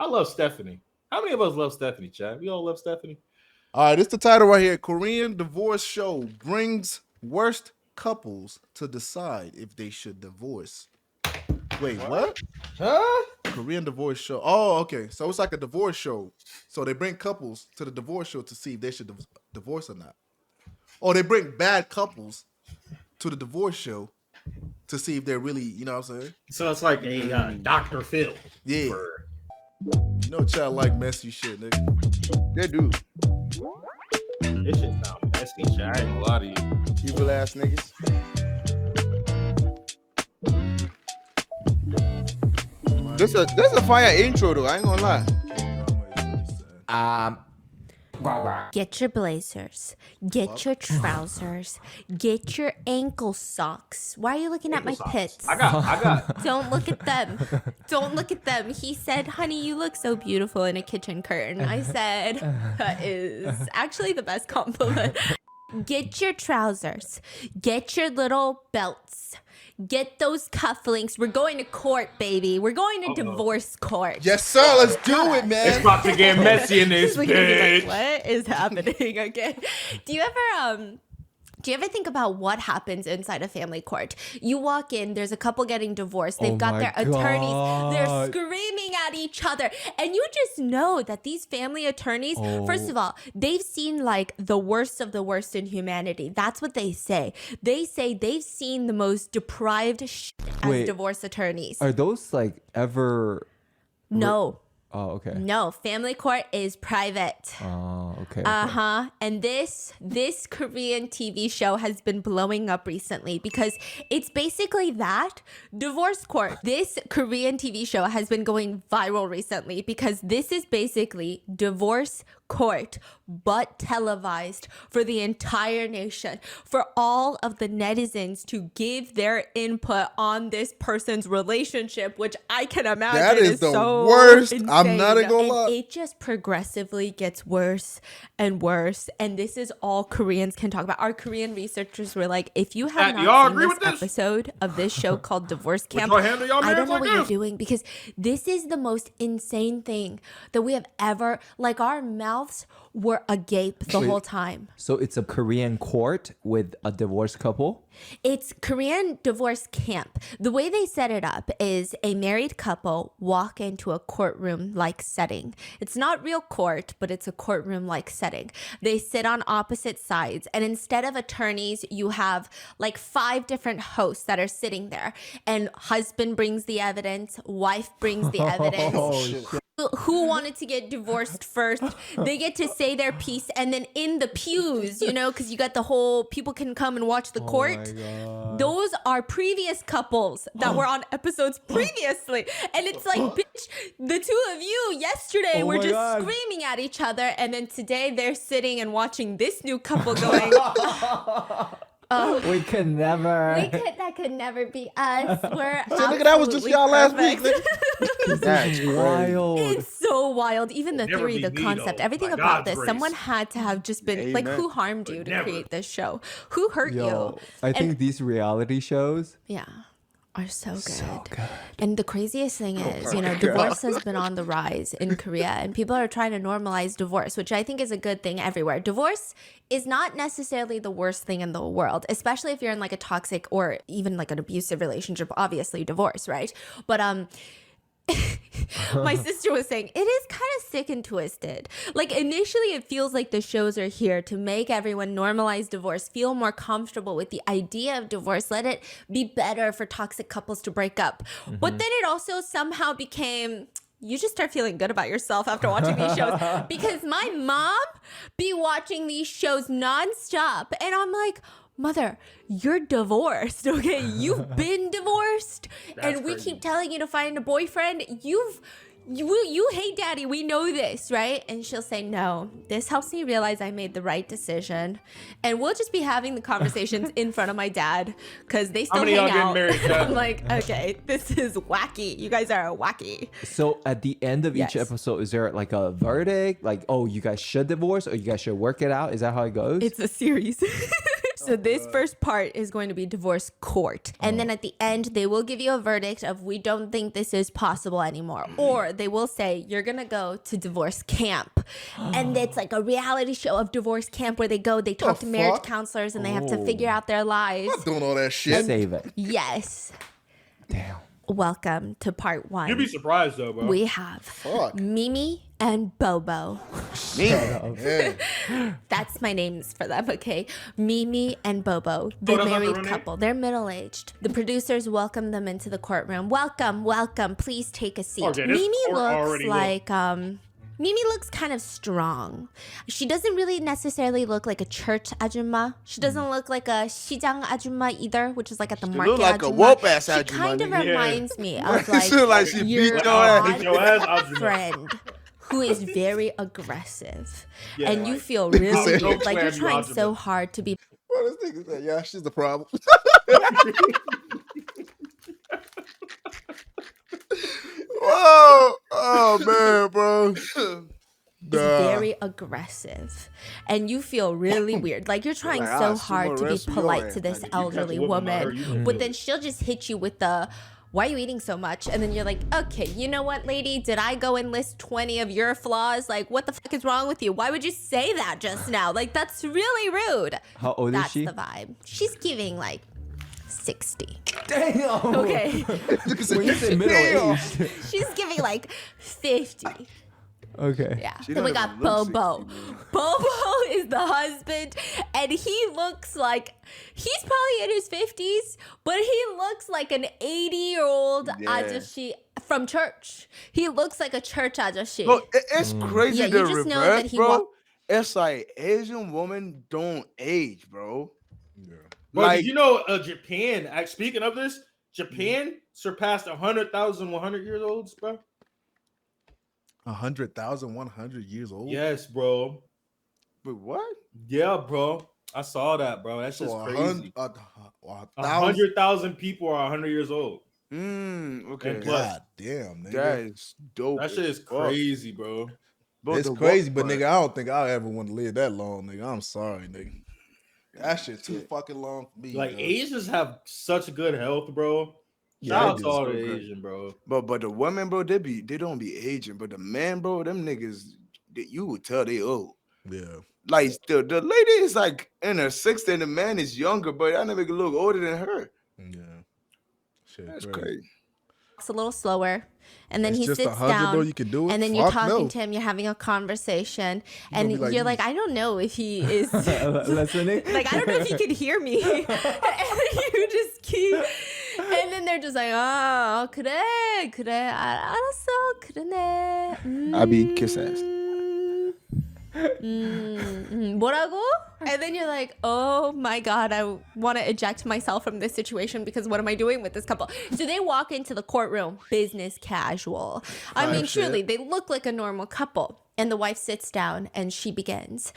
I love Stephanie. How many of us love Stephanie, Chad? We all love Stephanie. All right, it's the title right here. Korean divorce show brings worst couples to decide if they should divorce. Wait, what? Huh? Korean divorce show. Oh, okay. So it's like a divorce show. So they bring couples to the divorce show to see if they should divorce or not. Or they bring bad couples to the divorce show to see if they're really, you know what I'm saying? So it's like a Dr. Phil. Yeah. You know, child like messy shit, nigga. They do. This shit sound messy, Chad. I ain't gonna lie to you. Evil ass niggas. This a fire intro though. I ain't gonna lie. Get your blazers, get your trousers, get your ankle socks. Why are you looking at my pits? I got. Don't look at them. Don't look at them. He said, honey, you look so beautiful in a kitchen curtain. I said, that is actually the best compliment. Get your trousers, get your little belts, get those cufflinks. We're going to court, baby. We're going to divorce court. Yes, sir. Let's do it, man. It's about to get messy in this He's gonna be like, bitch. what is happening? Okay. Do you ever think about what happens inside a family court? You walk in, there's a couple getting divorced. They've got their attorneys. They're screaming at each other. And you just know that these family attorneys, first of all, they've seen like the worst of the worst in humanity. That's what they say. They say they've seen the most deprived as divorce attorneys. Are those like ever... No. Oh, okay. No, family court is private. Oh, okay. And this Korean TV show has been blowing up recently because it's basically that divorce court. This Korean TV show has been going viral recently because this is basically divorce court, but televised for the entire nation, for all of the netizens to give their input on this person's relationship, which I can imagine That is the so worst. insane. I'm not gonna lie. It just progressively gets worse and worse, and this is all Koreans can talk about. Our Korean researchers were like, if you have y'all not agree seen with this this? episode of this show called Divorce Camp, y'all handle y'all I don't mans know like what you're this? doing, because this is the most insane thing that we have ever, like, our mouths were agape the whole time. So it's a Korean court with a divorced couple? It's Korean divorce camp. The way they set it up is a married couple walk into a courtroom-like setting. It's not real court, but it's a courtroom-like setting. They sit on opposite sides, and instead of attorneys, you have like 5 different hosts that are sitting there. And husband brings the evidence, wife brings the evidence. Who wanted to get divorced first? They get to say their piece, and then in the pews, you know, because you got the whole people can come and watch the court. Those are previous couples that were on episodes previously, and it's like, bitch, the two of you yesterday were just screaming at each other, and then today they're sitting and watching this new couple going. We could never. That could never be us. We're Nigga, that was just y'all last week, nigga. That's Wild. It's so wild. Even the Never theory, be the me, concept, though. everything By about God's this. grace. Someone had to have just been like, Amen. who harmed you to never. create this show? Who hurt you? I think these reality shows Yeah, are so good. And the craziest thing is, you know, divorce has been on the rise in Korea, and people are trying to normalize divorce, which I think is a good thing everywhere. Divorce is not necessarily the worst thing in the world, especially if you're in like a toxic or even like an abusive relationship. Obviously, divorce, right? But my sister was saying it is kind of sick and twisted. Like, initially it feels like the shows are here to make everyone normalize divorce, feel more comfortable with the idea of divorce, let it be better for toxic couples to break up. But then it also somehow became, you just start feeling good about yourself after watching these shows, because my mom be watching these shows nonstop, and I'm like, mother, you're divorced, okay? You've been divorced, and we keep telling you to find a boyfriend. You hate daddy. We know this, right? And she'll say, no, this helps me realize I made the right decision. And we'll just be having the conversations in front of my dad because they still many hang y'all out. getting married, Dad? I'm like, okay, this is wacky. You guys are wacky. So at the end of each Yes. episode, is there like a verdict? Like, oh, you guys should divorce or you guys should work it out? Is that how it goes? It's a series. So this first part is going to be divorce court. And then at the end, they will give you a verdict of we don't think this is possible anymore. Or they will say you're going to go to divorce camp. And it's like a reality show of divorce camp where they talk to marriage counselors and they have to figure out their lives. I'm not doing all that shit. Save it. Yes. Damn. Welcome to part 1. You'd be surprised though, bro. We have Mimi and Bobo. Yeah. That's my names for them, okay? Mimi and Bobo, the that's not married their name? couple. They're middle-aged. The producers welcome them into the courtroom. Welcome, welcome. Please take a seat. Okay, this Mimi court looks already like Mimi looks kind of strong. She doesn't really necessarily look like a church ajumma. She doesn't look like a shijang ajumma either, which is like at the market look like ajumma. a whoop-ass She ajumma, kind of nigga. reminds me of She like, look like she your beat your ass. odd Beat your ass, ajumma. friend who is very aggressive. Yeah, And you like- feel really Don't weird. Like you're slam you trying ajumma. so hard to be Well, this nigga said, yeah, she's the problem. Whoa. Oh, man, bro. very aggressive, and you feel really weird. Like you're trying Like, so sumo hard to be wrestle your polite ass, to this nigga. You elderly catch a whip in my hair, woman, you but then she'll just hit you with the, why are you eating so much? And then you're like, okay, you know what, lady? Did I go and list 20 of your flaws? Like, what the fuck is wrong with you? Why would you say that just now? Like, that's really rude. How old That's is she? the vibe. She's giving like 60. Damn. Okay. When you say middle aged. She's giving like 50. Okay. Yeah. She Then we don't got even look Bobo. 60, man. Bobo is the husband, and he looks like he's probably in his 50s, but he looks like an 80-year-old Yeah. ajashi from church. He looks like a church ajashi. Bro, it's crazy Yeah, the you just know reverse, that he bro. walk- It's like Asian women don't age, bro. Bro, Like- did you know Japan? Speaking of this, Japan surpassed 100,000 100 years olds, bro. 100,100 years old? Yes, bro. But what? Yeah, bro. I saw that, bro. That's just So crazy. 100,000. 100,000 people are 100 years old. Okay. And plus- God damn, nigga. That is dope. That shit is as fuck. crazy, bro. But It's the crazy, work but part- nigga, I don't think I'll ever want to live that long, nigga. I'm sorry, nigga. That shit too fucking long for me. Like dog. Asians have such good health, bro. Yeah, Shout they out do to all so the good. Asian, bro. But the women, bro, they don't be aging. But the men, bro, them niggas, you would tell they old. Yeah. Like the lady is like in her 60s and the man is younger, but that nigga look older than her. Yeah. Shit, That's crazy. Walks a little slower, and then It's he just sits 100, down, bro. You can do it. and then you're Fuck talking no. to him. You're having a conversation, gonna and be like you're me. like, I don't know if he is. Listening. Like, I don't know if he could hear me. And you just keep. And then they're just like, oh, 그래, 알았어, 그러네. I be kiss ass. 뭐라고? And then you're like, oh my God, I want to eject myself from this situation because what am I doing with this couple? So they walk into the courtroom, business casual. I mean, shit. truly, they look like a normal couple. And the wife sits down and she begins.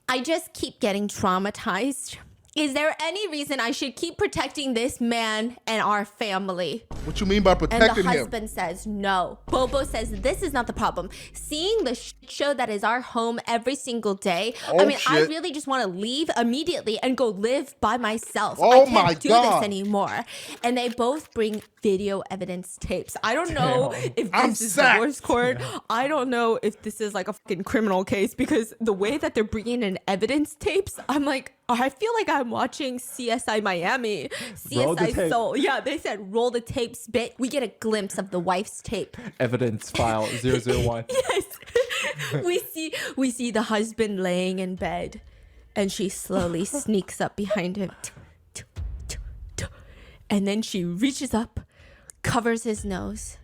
I just keep getting traumatized. Is there any reason I should keep protecting this man and our family? What you mean by And the protecting him? husband says no. Bobo says this is not the problem. Seeing the show that is our home every single day. I Oh, mean, I shit. really just want to leave immediately and go live by myself. Oh, I can't my do God. this anymore. And they both bring video evidence tapes. I don't know if I'm this is sacked. divorce court. I don't know if this is like a fucking criminal case because the way that they're bringing in evidence tapes, I'm like, I feel like I'm watching CSI Miami, Roll the CSI tape. Soul. Yeah, they said roll the tapes bit. We get a glimpse of the wife's tape. Evidence file 001. Yes. we see the husband laying in bed and she slowly sneaks up behind him. And then she reaches up, covers his nose.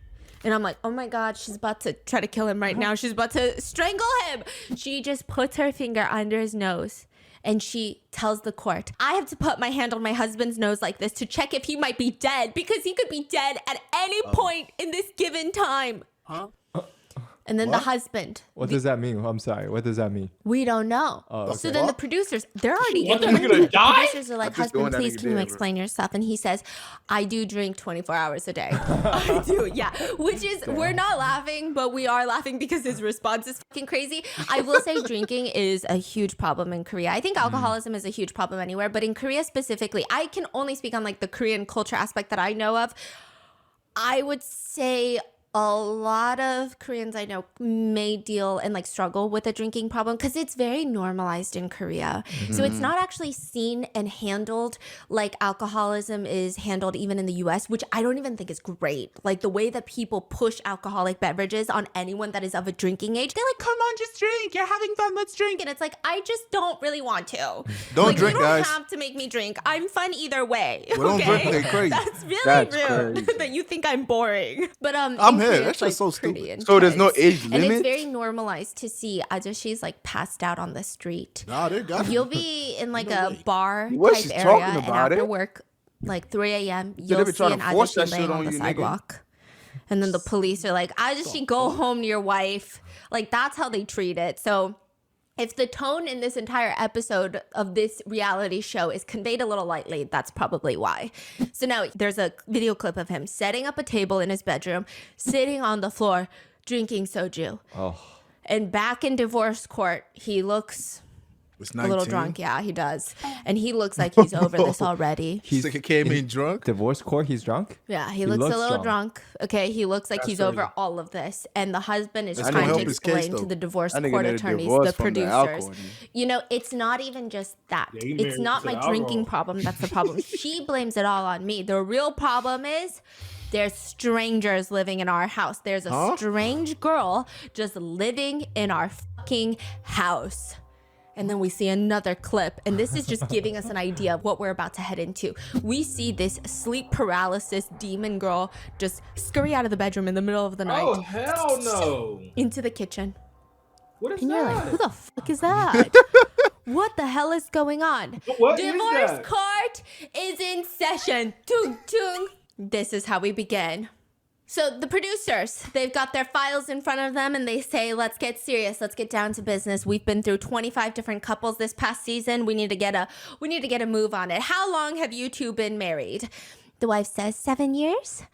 And I'm like, oh my God, she's about to try to kill him right now. She's about to strangle him. She just puts her finger under his nose. And she tells the court, I have to put my hand on my husband's nose like this to check if he might be dead because he could be dead at any point in this given time. And And then What? the husband. What does that mean? I'm sorry. What does that mean? We don't know. Oh, So okay. then the producers, they're already Want getting that nigga into to it. The die? producers are like, I'm just throwing husband, that please nigga can you dead, bro. explain yourself? And he says, I do drink 24 hours a day. I do, yeah. Which is, we're not laughing, but we are laughing because his response is fucking crazy. I will say drinking is a huge problem in Korea. I think alcoholism is a huge problem anywhere, but in Korea specifically, I can only speak on like the Korean culture aspect that I know of. I would say a lot of Koreans I know may deal and like struggle with a drinking problem because it's very normalized in Korea. So it's not actually seen and handled like alcoholism is handled even in the US, which I don't even think is great. Like the way that people push alcoholic beverages on anyone that is of a drinking age, they're like, come on, just drink. You're having fun. Let's drink. And it's like, I just don't really want to. Don't Like, drink, you don't guys. have to make me drink. I'm fun either way. Well, don't okay? drink, they crazy. That's really That's rude crazy. that you think I'm boring. But I'm in here. Korea, That's it's, just so pretty stupid. So there's no intense. age And it's limit? very normalized to see she's like passed out on the street. Nah, they got You'll it. be in like No a way. bar What type she's area, talking and about after it? work, like 3 a.m., they you'll be see trying an to force Ajashi that shit laying on on the you, nigga. sidewalk. And then the police are like, Ajashi, go home to your wife. Like, that's how they treat it. So if the tone in this entire episode of this reality show is conveyed a little lightly, that's probably why. So now there's a video clip of him setting up a table in his bedroom, sitting on the floor, drinking soju. Oh, And back in divorce court, he looks It's a 19. little drunk. Yeah, he does. And he looks like he's over this already. He's like, came in drunk. divorce court. He's drunk. Yeah, he looks a little drunk. drunk. Okay, he looks like That's he's crazy. over all of this. And the husband is That's trying gonna to help his case, explain to though. the divorce That nigga court need a attorneys, divorce the from the producers. alcohol, You know, it's not even just that. Yeah, he It's married not to my the drinking alcohol. problem that's the problem. She blames it all on me. The real problem is there's strangers living in our house. There's a Huh? strange girl just living in our fucking house. And then we see another clip, and this is just giving us an idea of what we're about to head into. We see this sleep paralysis demon girl just scurry out of the bedroom in the middle of the night Oh hell no! into the kitchen. What is And you're like, who that? the fuck is that? What the hell is going on? What is Divorce that? court is in session. Tung, tung. This is how we begin. So the producers, they've got their files in front of them and they say, let's get serious. Let's get down to business. We've been through 25 different couples this past season. We need to get a move on it. How long have you two been married? The wife says 7 years.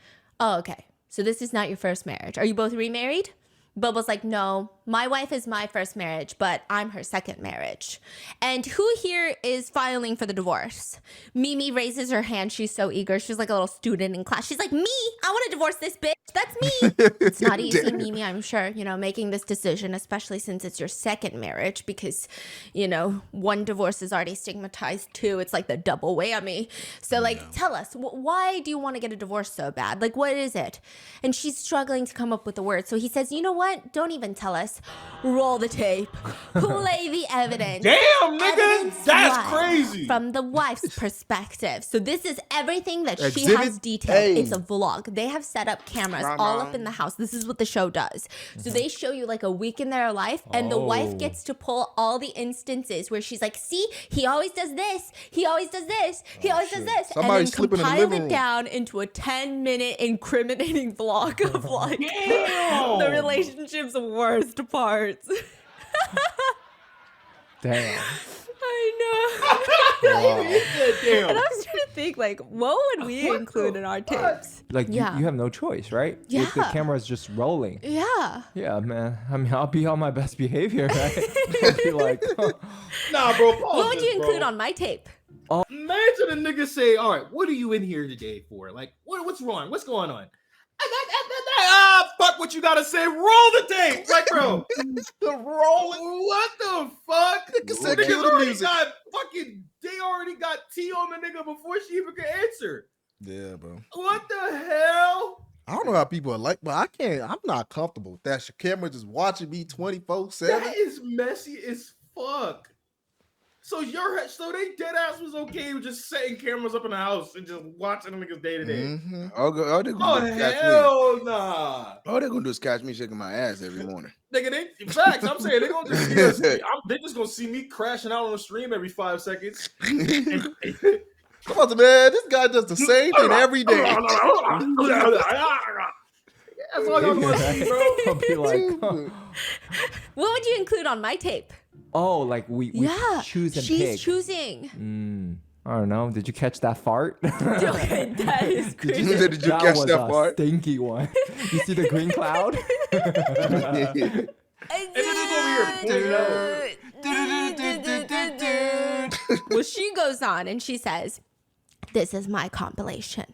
Oh, okay. So this is not your first marriage. Are you both remarried? Bubba's like, no, my wife is my first marriage, but I'm her second marriage. And who here is filing for the divorce? Mimi raises her hand. She's so eager. She's like a little student in class. She's like, me? I want to divorce this bitch. That's me. It's not easy, Mimi, I'm sure, making this decision, especially since it's your second marriage, because, one divorce is already stigmatized. Two, it's like the double whammy. So, tell us, why do you want to get a divorce so bad? Like, what is it? And she's struggling to come up with the word. So he says, you know what? Don't even tell us. Roll the tape. Play the evidence. Damn, nigga, Evidence that's live crazy. From the wife's perspective. So this is everything that she Exhibit has detailed. A. It's a vlog. They have set up cameras all up in the house. This is what the show does. So they show you like a week in their life, and the wife Oh. gets to pull all the instances where she's like, see, he always does this. He always does this. He always does this. Somebody's and then sleeping in the compile living it room. down into a 10-minute incriminating vlog of like Damn. the relationship's worst parts. Damn. I know. Wow. And Damn. I was trying to think, like, what would we include in our tapes? Like Yeah. you have no choice, right? Yeah. If the camera's just rolling. Yeah. Yeah, man. I mean, I'll be on my best behavior, right? I'll be like, Nah, bro. Pause What would this, you include bro. on my tape? Imagine a nigga say, "All right, what are you in here today for? Like, what's wrong? What's going on?" Fuck what you gotta say. Roll the tape, like, bro. The rolling. What the fuck? Nigga said Niggas cue the already music. got fucking. They already got tea on the nigga before she even could answer. Yeah, bro. What the hell? I don't know how people are like, but I can't. I'm not comfortable with that. Your camera just watching me 24/7. That is messy as fuck. So they dead ass was okay with just setting cameras up in the house and just watching the niggas day to day. Mm-hmm. All they Oh gonna do is catch me. hell nah, All they gonna do is catch me shaking my ass every morning. nigga. In fact, I'm saying they gonna just see us. They just gonna see me crashing out on the stream every 5 seconds. Come on, man. This guy does the same thing every day. That's all y'all want to see, bro. I'll be like, huh. What would you include on my tape? Oh, like we Yeah, choose and she's pick. choosing. I don't know. Did you catch that fart? Okay, that is crazy. Did you catch was that a part? stinky one. You see the green cloud? And then it's over here pointing out. Well, she goes on and she says, "This is my compilation.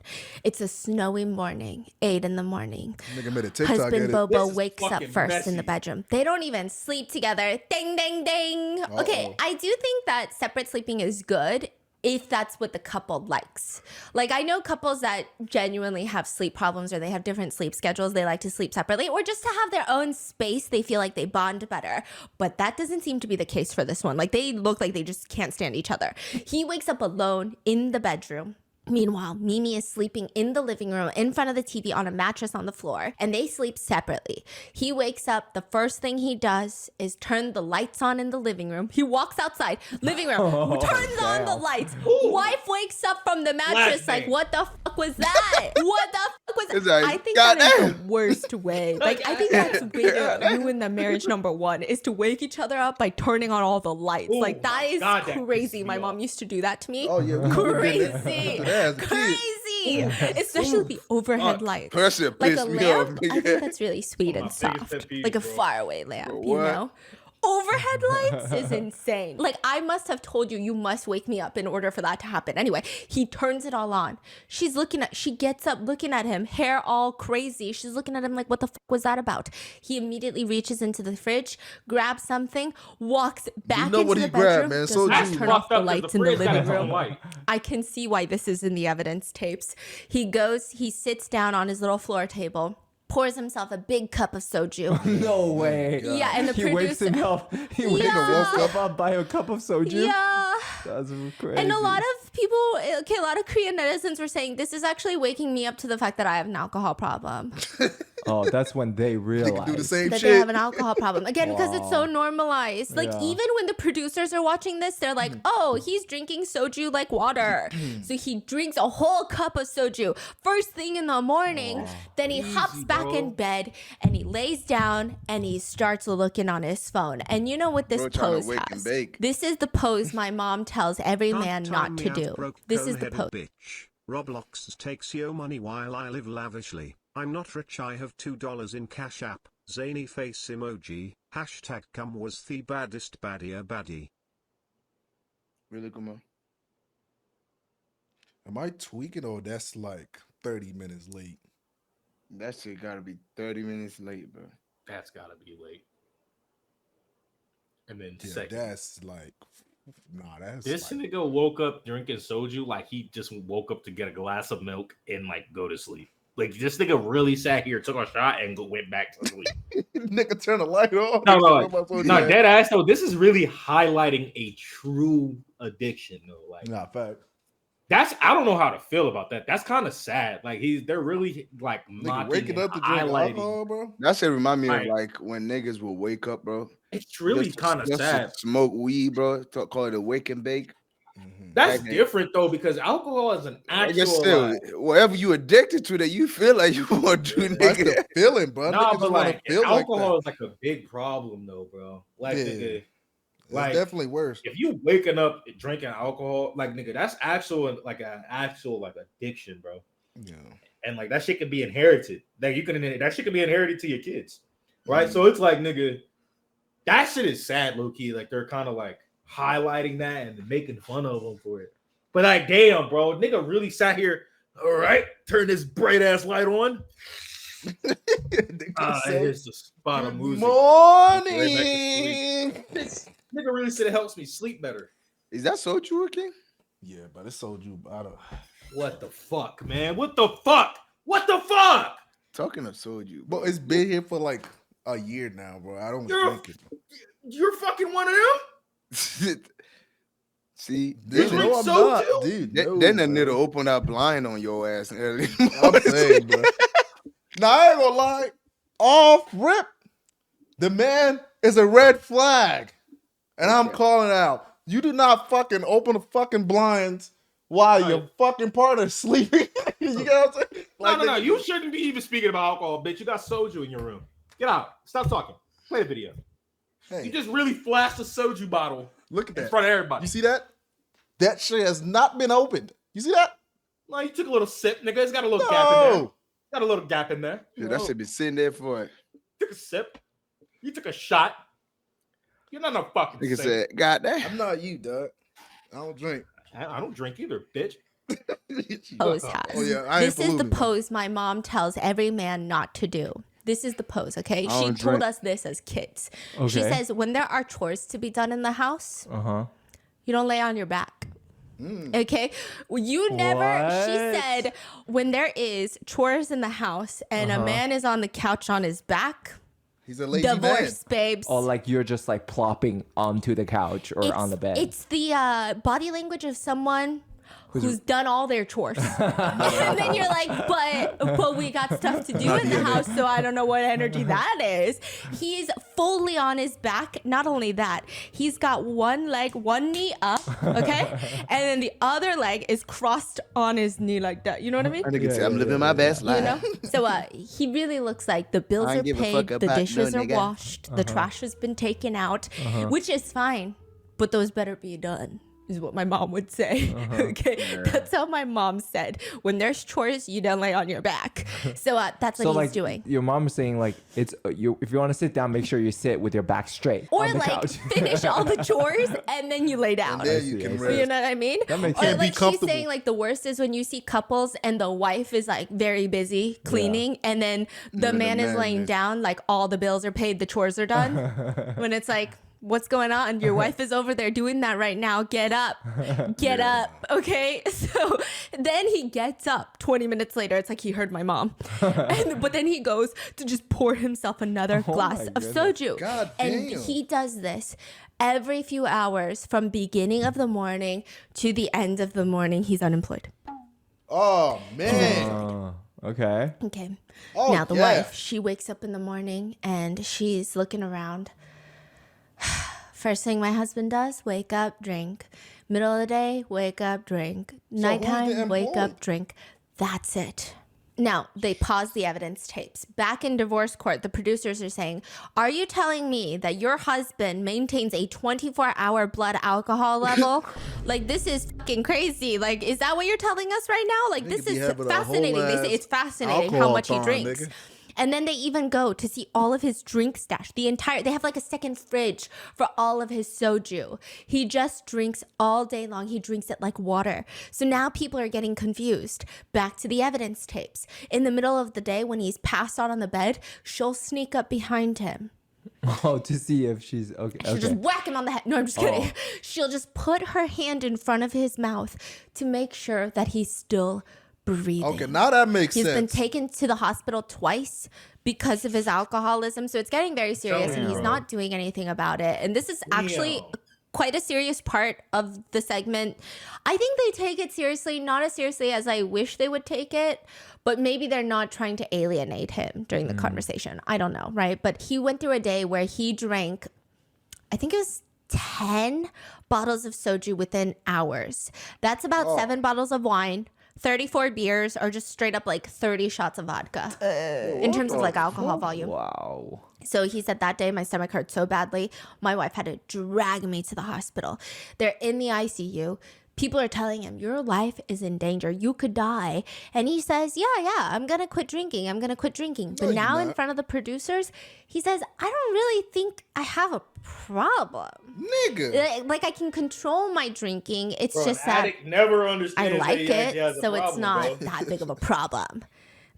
It's a snowy morning, 8 in the morning. Nigga made a TikTok. Husband Edit. Bobo This is wakes up fucking first in the messy. bedroom. They don't even sleep together. Ding, ding, ding. Okay, I do think that separate sleeping is good if that's what the couple likes. Like, I know couples that genuinely have sleep problems or they have different sleep schedules. They like to sleep separately or just to have their own space. They feel like they bond better. But that doesn't seem to be the case for this one. Like, they look like they just can't stand each other. He wakes up alone in the bedroom. Meanwhile, Mimi is sleeping in the living room in front of the TV on a mattress on the floor, and they sleep separately. He wakes up. The first thing he does is turn the lights on in the living room. He walks outside, living room, turns on the lights. Wife wakes up from the mattress like, what the fuck was that? What the fuck was It's that? like, I think that is the goddamn. worst way. Like, I think that's way to ruin the marriage, number one, is to wake each other up by turning on all the lights. Ooh, like, that is God, that crazy. pisses My me mom off. used to do that to me. Oh yeah, we Crazy. as a kid. Crazy, especially the overhead lights. Person Like pissed a me lamp, off. I think that's really sweet my and biggest soft, pet peeve, like a bro. faraway lamp, Bro, you what? know. Overhead lights is insane. Like, I must have told you, you must wake me up in order for that to happen. Anyway, he turns it all on. She gets up looking at him, hair all crazy. She's looking at him like, what the fuck was that about? He immediately reaches into the fridge, grabs something, walks back know into what the he grabbed, bedroom, man. does So not you- turn off the Fucked up 'cause lights in the fridge got living its own room. light. I can see why this is in the evidence tapes. He sits down on his little floor table, pours himself a big cup of soju. No way. Yeah, and the He wakes producer. him up. He wakes Yeah. himself up by a cup of soju. Yeah. That's crazy. And a lot of people, okay, a lot of Korean netizens were saying this is actually waking me up to the fact that I have an alcohol problem. Oh, that's when they They realize. can do the same That they shit. have an alcohol problem. Again, because it's so normalized. Like, Yeah. even when the producers are watching this, they're like, oh, he's drinking soju like water. So he drinks a whole cup of soju first thing in the morning. Then he hops back bro. in bed and he lays down and he starts looking on his phone. And you know what this Bro trying to pose wake and has? bake. This is the pose my mom tells every man Can't not time to me out, do. broke This is the cone-headed pose. bitch. Roblox takes your money while I live lavishly. I'm not rich, I have $2 in Cash App. Zany face emoji. Hashtag come was the baddest baddie baddie. Really, come on. Am I tweaking or that's like 30 minutes late? That shit gotta be 30 minutes late, bro. That's gotta be late. And then Yeah, second, that's like, nah, that's this like, nigga woke up drinking soju like he just woke up to get a glass of milk and like go to sleep. Like, this nigga really sat here, took a shot, and went back to sleep. nigga turn the light off. No, dead ass though. This is really highlighting a true addiction though. Like, Nah, fact. that's, I don't know how to feel about that. That's kind of sad. Like, they're really like Nigga mocking waking and up to drink highlighting. alcohol, bro. That shit remind me Right. of like when niggas will wake up, bro. It's really Just to- kind of just to sad. Smoke weed, bro. Call it a wake and bake. That's Like, different though, because alcohol is an I guess actual. still, like, whatever you addicted to that you feel like you want to do, That's nigga. the feeling, bro. nah, Niggas but just wanna like feel alcohol like is like a big problem though, bro. Like, Yeah. nigga, that. It's like, definitely worse. if you waking up drinking alcohol, like, nigga, that's actual like an actual like addiction, bro. Yeah. And like that shit can be inherited. Like, that shit can be inherited to your kids, right? Mhm. So it's like, nigga, that shit is sad, low key. Like, they're kind of like highlighting that and making fun of them for it. But like, damn, bro, nigga really sat here. All right, turn this bright ass light on. It's the spot of music. Morning. This nigga really said it helps me sleep better. Is that so true, King? Yeah, but it's soju. I don't. What the fuck, man? What the fuck? What the fuck? Talking of soju, But it's been here for like a year now, bro. I don't You're- drink it. You're fucking one of them? See, You Dude, drink no, I'm soju? not, dude. No, then the bro. nigga open that blind on your ass early. I'm saying, bro. Now I ain't gonna lie. Off rip, the man is a red flag, and I'm calling out. You do not fucking open the fucking blinds while your fucking partner's sleeping. You get what I'm saying? No. You shouldn't be even speaking about alcohol, bitch. You got soju in your room. Get out. Stop talking. Play the video. Hey, You just really flashed a soju bottle look at in that. front of everybody. You see that? That shit has not been opened. You see that? No, you took a little sip, nigga. It's got a little gap in there. No. Got a little gap in there. Shit, that should be sitting there for it. You took a sip. You took a shot. You're not no fucking Nigga saint. said, God damn. I'm not you, dog. I don't drink. I don't drink either, bitch. Pose has. Oh, yeah, I ain't This is the polluting. pose my mom tells every man not to do. This is the pose, okay? I She don't told drink. us this as kids. She Okay. says when there are chores to be done in the house, Uh-huh. you don't lay on your back. Okay, well, you never. She What? said when there is chores in the house and a man is on the couch on his back, He's a lazy divorce, babes. Or like you're just like plopping onto the couch or on the bed. It's the body language of someone who's done all their chores. And then you're like, but we got stuff to do in the house, so I don't know what energy that is. He's fully on his back. Not only that, he's got one leg, one knee up, okay? And then the other leg is crossed on his knee like that. You know what I mean? That nigga said, I'm living my best life. You know? So he really looks like the bills I are don't give a paid, fuck the about dishes no are nigga. washed, the trash has been taken out, which is fine, but those better be done. Is what my mom would say. Okay, that's how my mom said. When there's chores, you don't lay on your back. So that's what so he's like doing. your mom is saying like it's you if you want to sit down, make sure you sit with your back straight Or on the like couch. finish all the chores and then you lay down. And then see, you I can see. rest. You know what I mean? That makes Or sense. Be like she's comfortable. saying like the worst is when you see couples and the wife is like very busy cleaning and then the man is laying down like all the bills are paid, the chores are done. When it's like, what's going on? Your wife is over there doing that right now. Get up. Get up. Okay. So then he gets up 20 minutes later. It's like he heard my mom. But then he goes to just pour himself another glass of soju. God And damn. he does this every few hours from beginning of the morning to the end of the morning. He's unemployed. Oh, man. Okay. Okay. Oh, Now the yeah. wife, she wakes up in the morning and she's looking around. First thing my husband does, wake up, drink. Middle of the day, wake up, drink. who's Nighttime, getting wake employed? up, drink. That's it. Now, they pause the evidence tapes. Back in divorce court, the producers are saying, are you telling me that your husband maintains a 24-hour blood alcohol level? Like, this is fucking crazy. Like, is that what you're telling us right now? Like, Nigga this be is having a fascinating. They say whole-ass it's fascinating how alcohol much he farm, drinks. nigga. And then they even go to see all of his drink stash. They have like a second fridge for all of his soju. He just drinks all day long. He drinks it like water. So now people are getting confused. Back to the evidence tapes. In the middle of the day when he's passed out on the bed, she'll sneak up behind him. Oh, to see if she's okay. She'll just whack him on the head. No, I'm just kidding. She'll just put her hand in front of his mouth to make sure that he's still breathing. Okay, now that makes He's been sense. taken to the hospital twice because of his alcoholism. So it's getting very serious and he's not doing anything about it. And this is actually quite a serious part of the segment. I think they take it seriously, not as seriously as I wish they would take it, but maybe they're not trying to alienate him during the conversation. I don't know, right? But he went through a day where he drank, I think it was 10 bottles of soju within hours. That's about 7 bottles of wine, 34 beers, or just straight up like 30 shots of vodka in terms of like alcohol volume. Wow. So he said that day my stomach hurt so badly, my wife had to drag me to the hospital. They're in the ICU. People are telling him, your life is in danger. You could die. And he says, yeah, I'm going to quit drinking. I'm going to quit drinking. But now in front of the producers, he says, I don't really think I have a problem. Nigga. Like I can control my drinking. It's Bro, just an that addict never I understands like that he actually has it, a so it's problem, not bro. that big of a problem.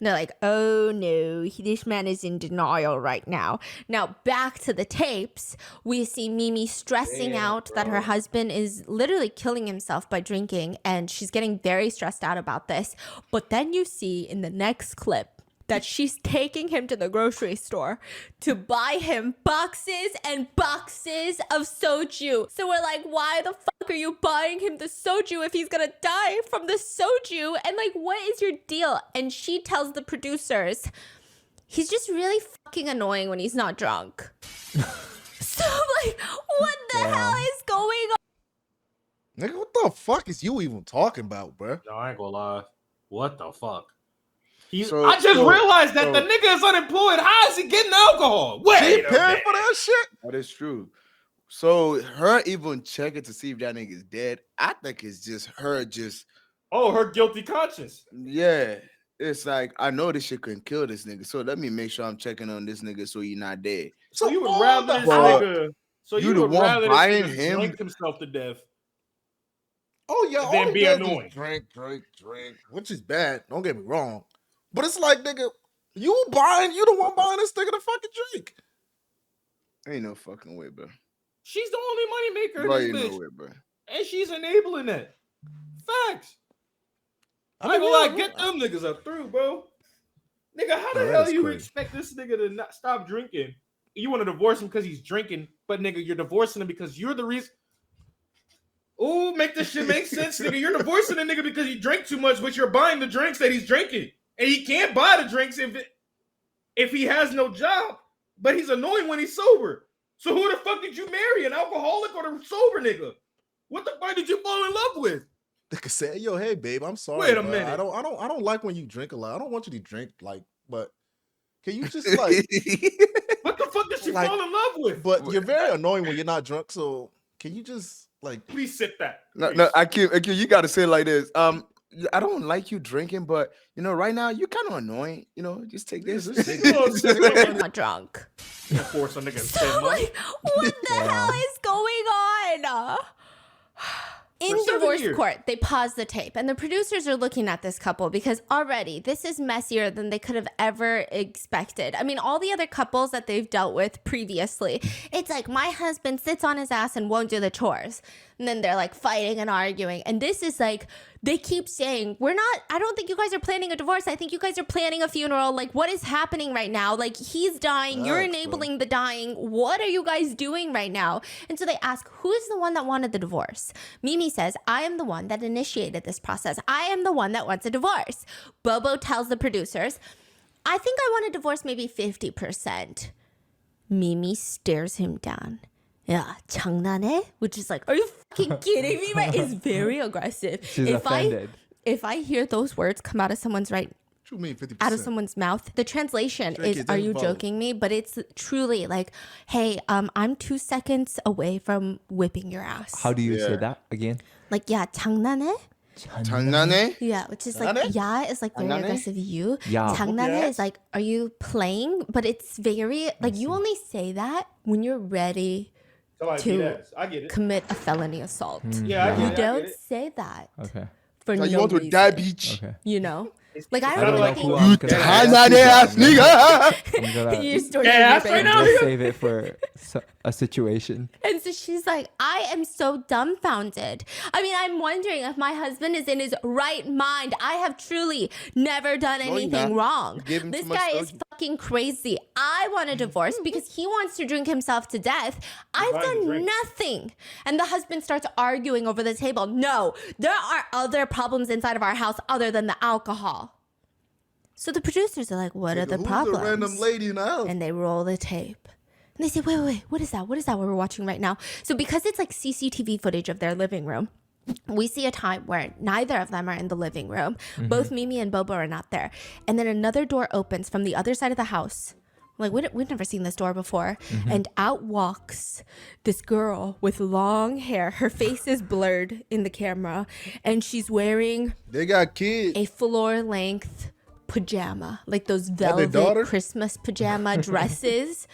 And they're like, oh no, this man is in denial right now. Now, back to the tapes, we see Mimi stressing out that her husband is literally killing himself by drinking, and she's getting very stressed out about this. But then you see in the next clip that she's taking him to the grocery store to buy him boxes and boxes of soju. So we're like, why the fuck are you buying him the soju if he's gonna die from the soju? And like, what is your deal? And she tells the producers, he's just really fucking annoying when he's not drunk. So I'm like, what the hell is going on? Nigga, what the fuck is you even talking about, bruh? No, I ain't gonna lie. What the fuck? So- I just so- realized that so- the nigga is unemployed. How is he getting alcohol? Wait She a paying minute. for that shit. That is true. So her even checking to see if that nigga's dead, I think it's just her just Oh, her guilty conscience. yeah. It's like I know this shit couldn't kill this nigga, so let me make sure I'm checking on this nigga so he's not dead. So you would all rather the- this But nigga. So you you the would one rather this buying nigga him- drink himself to death. Oh yeah, And all then he be does is annoying. drink, which is bad. Don't get me wrong, but it's like, nigga, you the one buying this nigga to fucking drink. Ain't no fucking way, bro. She's the only money maker in Bro, this ain't bitch, no way, bro. and she's enabling it. Facts. I I mean, ain't gonna lie, yeah, get them niggas up through, bro. Nigga, how Bro, the that hell is you crazy. expect this nigga to not stop drinking? You want to divorce him because he's drinking, but nigga, you're divorcing him because you're the reason. Ooh, make this shit make sense, nigga. You're divorcing a nigga because he drank too much, but you're buying the drinks that he's drinking, and he can't buy the drinks if he has no job. But he's annoying when he's sober. So who the fuck did you marry, an alcoholic or the sober nigga? What the fuck did you fall in love with? Nigga said, "Yo, hey, babe, I'm sorry. Wait a but minute. I don't like when you drink a lot. I don't want you to drink but can you just like? What the fuck did she Like- fall in love with? But you're very annoying when you're not drunk. So can you just like? Please sit that. No, Please. no, IQ, you gotta say it like this. I don't like you drinking, but right now you're kind of annoying. Just take this. I'm not drunk. Force a nigga to spend money. Like, what the hell is going on? In For 7 divorce years. court, they pause the tape, and the producers are looking at this couple because already this is messier than they could have ever expected. I mean, all the other couples that they've dealt with previously, it's like my husband sits on his ass and won't do the chores. And then they're like fighting and arguing. And this is like, they keep saying, I don't think you guys are planning a divorce. I think you guys are planning a funeral. Like, what is happening right now? Like, he's dying. You're Facts, bro. enabling the dying. What are you guys doing right now? And so they ask, who is the one that wanted the divorce? Mimi says, I am the one that initiated this process. I am the one that wants a divorce. Bobo tells the producers, I think I want a divorce maybe 50%. Mimi stares him down. Yeah, 장난해? Which is like, are you fucking kidding me? Right? It's very aggressive. She's offended. If I hear those words come out of someone's What you mean 50%? out of someone's mouth, the translation Drink is, it, are then you vote. joking me? But it's truly like, hey, I'm 2 seconds away from whipping your ass. How do you say Yeah. that again? Like, yeah, 장난해? 장난해? Yeah, which is like, 장난해? yeah, is like very 장난해? aggressive you. Yeah. 장난해 Yes. is like, are you playing? But it's very, like, you only say that when you're ready Somebody to- beat ass. I get it. commit a felony assault. Yeah, I You get it. I get don't it. say that Okay. for Like, no you want to reason. die, bitch? Okay. You know? Like, I I don't don't know like think who You 장난해 ass nigga. I'm gonna, you're still Yeah, gonna be right banged. now. I'm gonna save it for a situation. And so she's like, I am so dumbfounded. I mean, I'm wondering if my husband is in his right mind. I have truly never done you're anything not. wrong. You gave him This too much guy is soju. fucking crazy. I want a divorce because he wants to drink himself to death. I've buying the done drink. nothing. And the husband starts arguing over the table. No, there are other problems inside of our house other than the alcohol. So the producers are like, what are the Who's problems? the random lady in the house? And they roll the tape. And they say, wait, what is that? What is that we're watching right now? So because it's like CCTV footage of their living room, we see a time where neither of them are in the living room. Both Mimi and Bobo are not there. And then another door opens from the other side of the house. Like, we've never seen this door before. And out walks this girl with long hair. Her face is blurred in the camera. And she's wearing They got kids. a floor-length pajama, like those their velvet daughter? Christmas pajama dresses.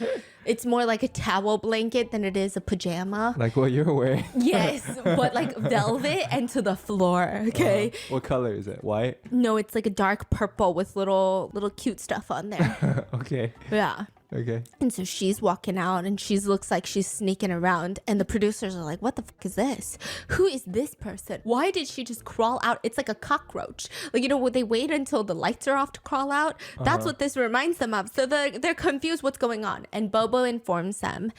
It's more like a towel blanket than it is a pajama. Like what you're wearing. Yes, but like velvet and to the floor. Okay, What color is it? White? no, it's like a dark purple with little cute stuff on there. Okay. Yeah. Okay. And so she's walking out and she looks like she's sneaking around. And the producers are like, what the fuck is this? Who is this person? Why did she just crawl out? It's like a cockroach. Like, would they wait until the lights are off to crawl out? That's what this reminds them of. So they're confused what's going on. And Bobo informs them,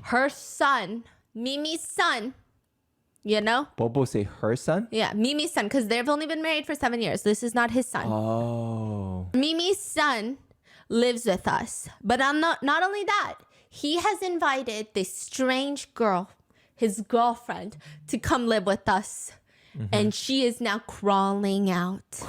her son, Mimi's son, Bobo say her son? Yeah, Mimi's son, because they've only been married for 7 years. This is not his son. Oh. Mimi's son lives with us. But not only that, he has invited this strange girl, his girlfriend, to come live with us. And she is now crawling out.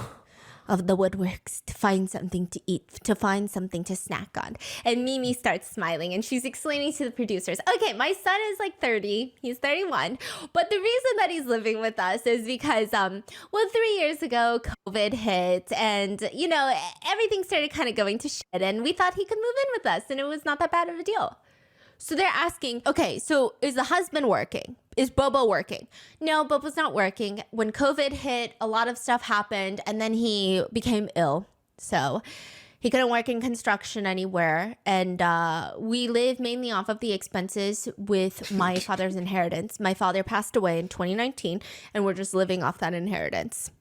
of the woodworks to find something to eat, to find something to snack on. And Mimi starts smiling and she's explaining to the producers, okay, my son is like 30, he's 31. But the reason that he's living with us is because, 3 years ago, COVID hit and, you know, everything started kind of going to shit. And we thought he could move in with us and it was not that bad of a deal. So they're asking, okay, so is the husband working? Is Bobo working? No, Bobo's not working. When COVID hit, a lot of stuff happened, and then he became ill. So he couldn't work in construction anywhere. And we live mainly off of the expenses with my father's inheritance. My father passed away in 2019, and we're just living off that inheritance.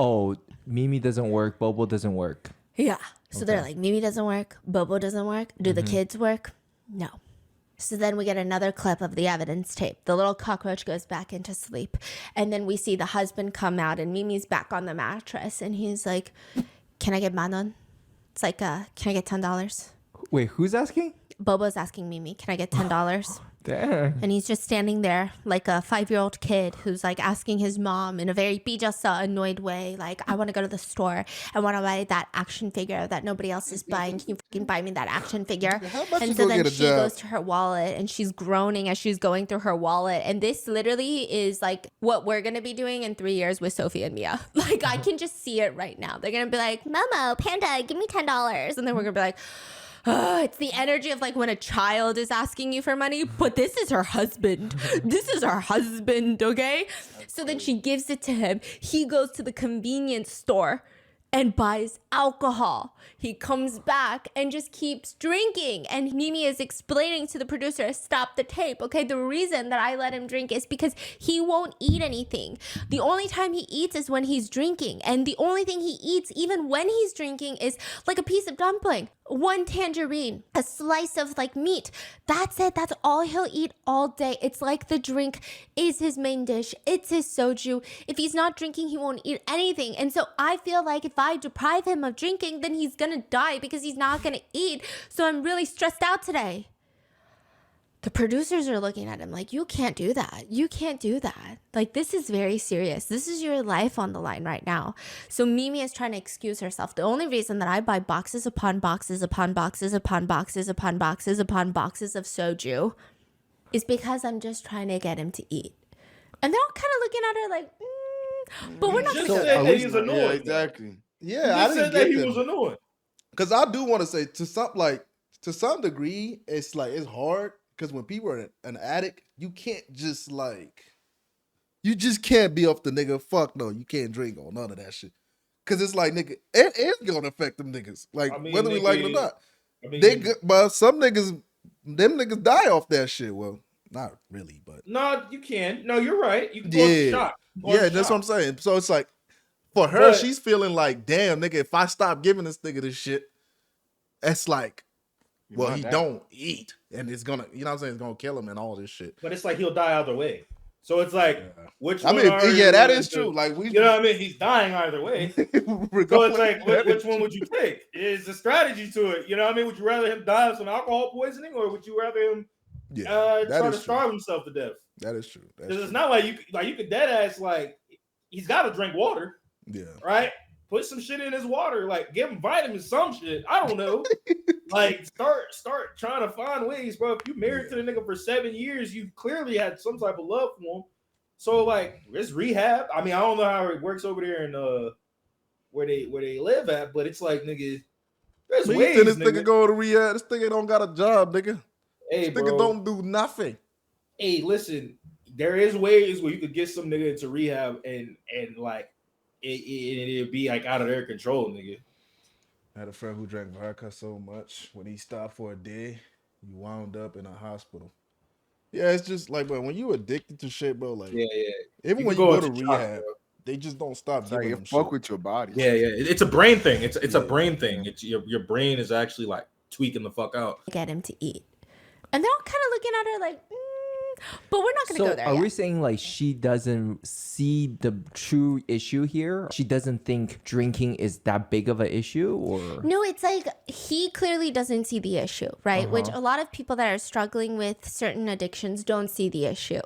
Oh, Mimi doesn't work. Bobo doesn't work. Yeah. So they're like, Mimi doesn't work. Bobo doesn't work. Do the kids work? No. So then we get another clip of the evidence tape. The little cockroach goes back into sleep. And then we see the husband come out and Mimi's back on the mattress. And he's like, can I get manon? It's like, can I get $10? Wait, who's asking? Bobo's asking Mimi, can I get $10? Damn. And he's just standing there like a 5-year-old kid who's like asking his mom in a very bijasa, annoyed way, like, I want to go to the store. I want to buy that action figure that nobody else is buying. Can you fucking buy me that action figure? And so then she goes to her wallet and she's groaning as she's going through her wallet. And this literally is like what we're going to be doing in 3 years with Sophie and Mia. Like, I can just see it right now. They're going to be like, Momo, Panda, give me $10. And then we're going to be like, it's the energy of like when a child is asking you for money, but this is her husband. This is her husband, okay? So then she gives it to him. He goes to the convenience store and buys alcohol. He comes back and just keeps drinking. And Mimi is explaining to the producer, stop the tape. Okay, the reason that I let him drink is because he won't eat anything. The only time he eats is when he's drinking. And the only thing he eats, even when he's drinking, is like a piece of dumpling, one tangerine, a slice of like meat. That's it. That's all he'll eat all day. It's like the drink is his main dish. It's his soju. If he's not drinking, he won't eat anything. And so I feel like if I deprive him of drinking, then he's gonna die because he's not gonna eat. So I'm really stressed out today. The producers are looking at him like, you can't do that. You can't do that. Like, this is very serious. This is your life on the line right now. So Mimi is trying to excuse herself. The only reason that I buy boxes upon boxes upon boxes upon boxes upon boxes upon boxes of soju is because I'm just trying to get him to eat. And they're all kind of looking at her like, but we're not just going to. said that he's annoying. Yeah, exactly. Yeah, I I didn't said that get he them. was annoying. Because I do want to say to some degree, it's like it's hard because when people are an addict, you can't just you just can't be off the nigga. Fuck no, you can't drink or none of that shit. Because it's like, nigga, it is gonna affect them niggas. Like, whether we like it or not. But some niggas, them niggas die off that shit. Well, not really, but No, you can. No, you're right. You can go off the shot. Yeah, that's what I'm saying. So it's like, for her, she's feeling like, damn, nigga, if I stop giving this nigga this shit, it's like, well, he don't eat. And it's gonna, you know what I'm saying? It's gonna kill him and all this shit. But it's like he'll die either way. So it's like, which I one mean, are you yeah, that willing is to- true. Like, you know what I mean? He's dying either way. So it's like, which one would you take? Is a strategy to it. You know what I mean? Would you rather him die of some alcohol poisoning, or would you rather him try to starve himself to death? That is true. Because it's not like you could dead ass, like, he's got to drink water. Yeah. Right? Put some shit in his water, like give him vitamins, some shit. I don't know. Like start trying to find ways, bro. If you married to the nigga for 7 years, you clearly had some type of love for him. So like, it's rehab. I mean, I don't know how it works over there in where they live at, but it's like, nigga, there's ways. This nigga go to rehab. This nigga don't got a job, nigga. Hey, this nigga don't do nothing. Hey, listen, there is ways where you could get some nigga into rehab and like it'd be like out of their control, nigga. I had a friend who drank vodka so much when he stopped for a day, he wound up in a hospital. Yeah, it's just like, bro, when you addicted to shit, bro, like, yeah. Even when you go to rehab, they just don't stop giving them fuck shit. with your body. Yeah. It's a brain thing. It's a brain thing. It's your brain is actually like tweaking the fuck out. Get him to eat. And they're all kind of looking at her like, But we're not going to So go there are yet. we saying like she doesn't see the true issue here? She doesn't think drinking is that big of an issue, or No, it's like he clearly doesn't see the issue, right? Which a lot of people that are struggling with certain addictions don't see the issue.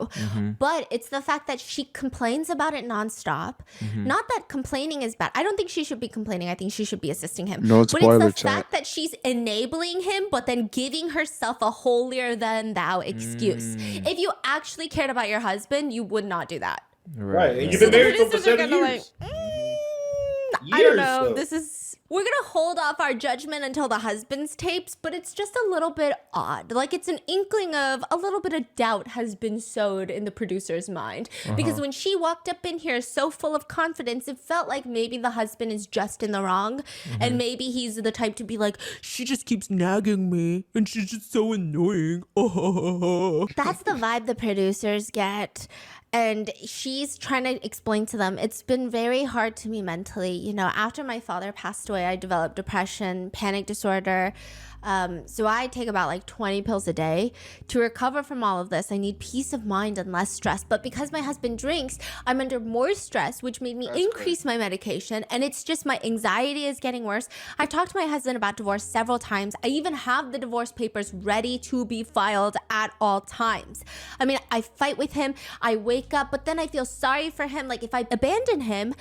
But it's the fact that she complains about it nonstop. Not that complaining is bad. I don't think she should be complaining. I think she should be assisting him. No But it's spoiler the chat. fact that she's enabling him, but then giving herself a holier than thou excuse. If you actually cared about your husband, you would not do that. Right. And you've So been the married to him for producers are 7 gonna years. I don't Years, know. though. We're gonna hold off our judgment until the husband's tapes, but it's just a little bit odd. Like it's an inkling of a little bit of doubt has been sowed in the producer's mind. Because when she walked up in here so full of confidence, it felt like maybe the husband is just in the wrong. And maybe he's the type to be like, she just keeps nagging me and she's just so annoying. That's the vibe the producers get. And she's trying to explain to them, it's been very hard to me mentally. You know, after my father passed away, I developed depression, panic disorder. So I take about like 20 pills a day. To recover from all of this, I need peace of mind and less stress. But because my husband drinks, I'm under more stress, which made me increase my medication. And it's just my anxiety is getting worse. I've talked to my husband about divorce several times. I even have the divorce papers ready to be filed at all times. I mean, I fight with him. I wake up, but then I feel sorry for him. Like if I abandon him,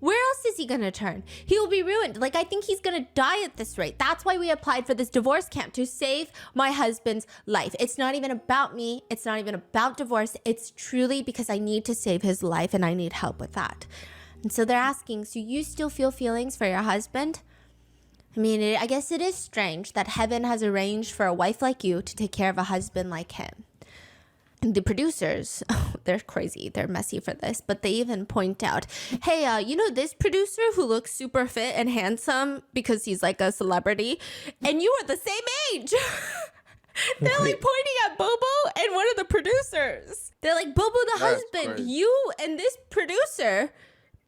where else is he gonna turn? He will be ruined. Like, I think he's gonna die at this rate. That's why we applied for this divorce camp, to save my husband's life. It's not even about me. It's not even about divorce. It's truly because I need to save his life and I need help with that. And so they're asking, so you still feel feelings for your husband? I mean, I guess it is strange that heaven has arranged for a wife like you to take care of a husband like him. The producers, they're crazy. They're messy for this, but they even point out, hey, you know this producer who looks super fit and handsome because he's like a celebrity, and you are the same age. They're like pointing at Bobo and one of the producers. They're like, Bobo the That's husband, crazy. you and this producer.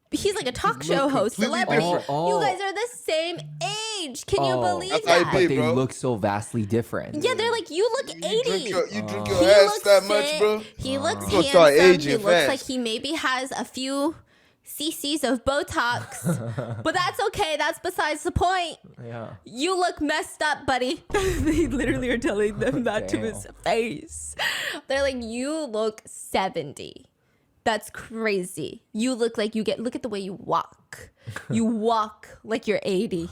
He's like a talk show look host, completely celebrity. different. You guys are the same age. Can you believe That's how it that? be. but they bro. look so vastly different. Yeah, they're like, you look 80. You drink your He ass looks that much, fit. bro? He looks You're gonna start handsome. He aging looks fast. like he maybe has a few cc's of Botox. But that's okay. That's besides the point. Yeah. You look messed up, buddy. They literally are telling them that to Damn. his face. They're like, you look 70. That's crazy. You look like look at the way you walk. You walk like you're 80.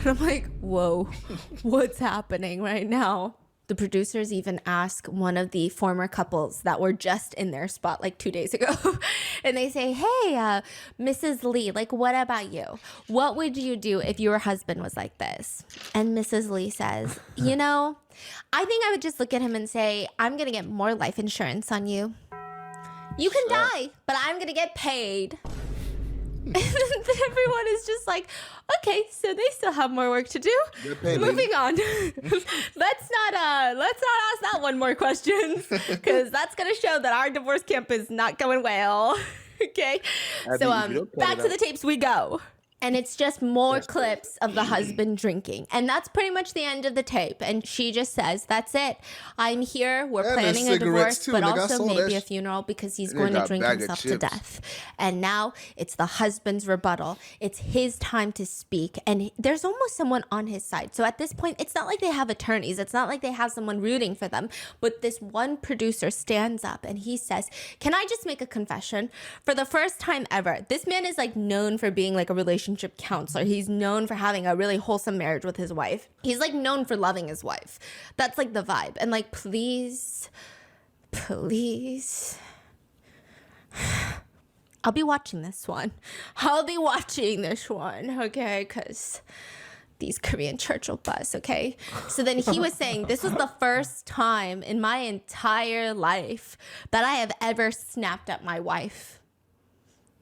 And I'm like, whoa, what's happening right now? The producers even ask one of the former couples that were just in their spot like 2 days ago. And they say, hey, Mrs. Lee, like, what about you? What would you do if your husband was like this? And Mrs. Lee says, you know, I think I would just look at him and say, I'm going to get more life insurance on you. You can die, but I'm going to get paid. And everyone is just like, okay, so they still have more work to do. Get paid, Moving on. Let's not ask that one more questions, because that's going to show that our divorce camp is not going well. Okay. So back to the tapes we go. And it's just more clips of the husband drinking. And that's pretty much the end of the tape. And she just says, that's it. I'm here. We're And planning there's a divorce, cigarettes too, but nigga. I also saw maybe that a funeral because he's They going to got drink bag of himself to chips. death. And now it's the husband's rebuttal. It's his time to speak. And there's almost someone on his side. So at this point, it's not like they have attorneys. It's not like they have someone rooting for them. But this one producer stands up and he says, can I just make a confession? For the first time ever, this man is like known for being like a relationship counselor. He's known for having a really wholesome marriage with his wife. He's like known for loving his wife. That's like the vibe. And like, please, I'll be watching this one. Okay? Because these Korean church oppas, okay? So then he was saying, this was the first time in my entire life that I have ever snapped at my wife.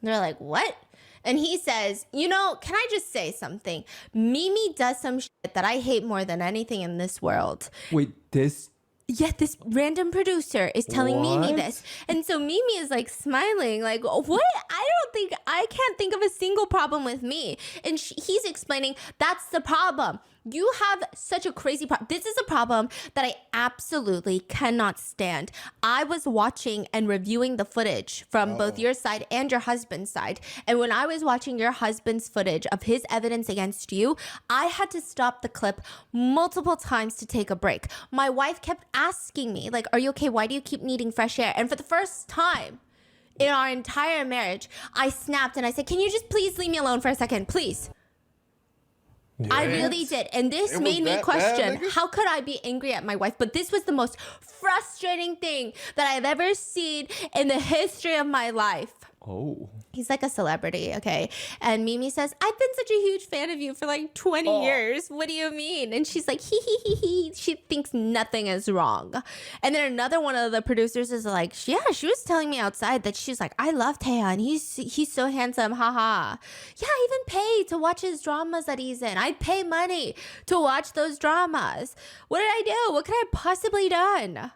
And they're like, what? And he says, you know, can I just say something? Mimi does some shit that I hate more than anything in this world. Wait, this Yeah, this random producer is telling Mimi What? this. And so Mimi is like smiling, like, what? I can't think of a single problem with me. And he's explaining, that's the problem. You have such a crazy problem. This is a problem that I absolutely cannot stand. I was watching and reviewing the footage from both your side and your husband's side. And when I was watching your husband's footage of his evidence against you, I had to stop the clip multiple times to take a break. My wife kept asking me, like, are you okay? Why do you keep needing fresh air? And for the first time in our entire marriage, I snapped and I said, can you just please leave me alone for a second, please? I really did. And this It was made me that question, bad, nigga? how could I be angry at my wife? But this was the most frustrating thing that I've ever seen in the history of my life. Oh. He's like a celebrity, okay? And Mimi says, I've been such a huge fan of you for like 20 years. What do you mean? And she's like, he. She thinks nothing is wrong. And then another one of the producers is like, yeah, she was telling me outside that she's like, I love Taehyun. He's so handsome, haha. Yeah, I even paid to watch his dramas that he's in. I'd pay money to watch those dramas. What did I do? What could I have possibly done?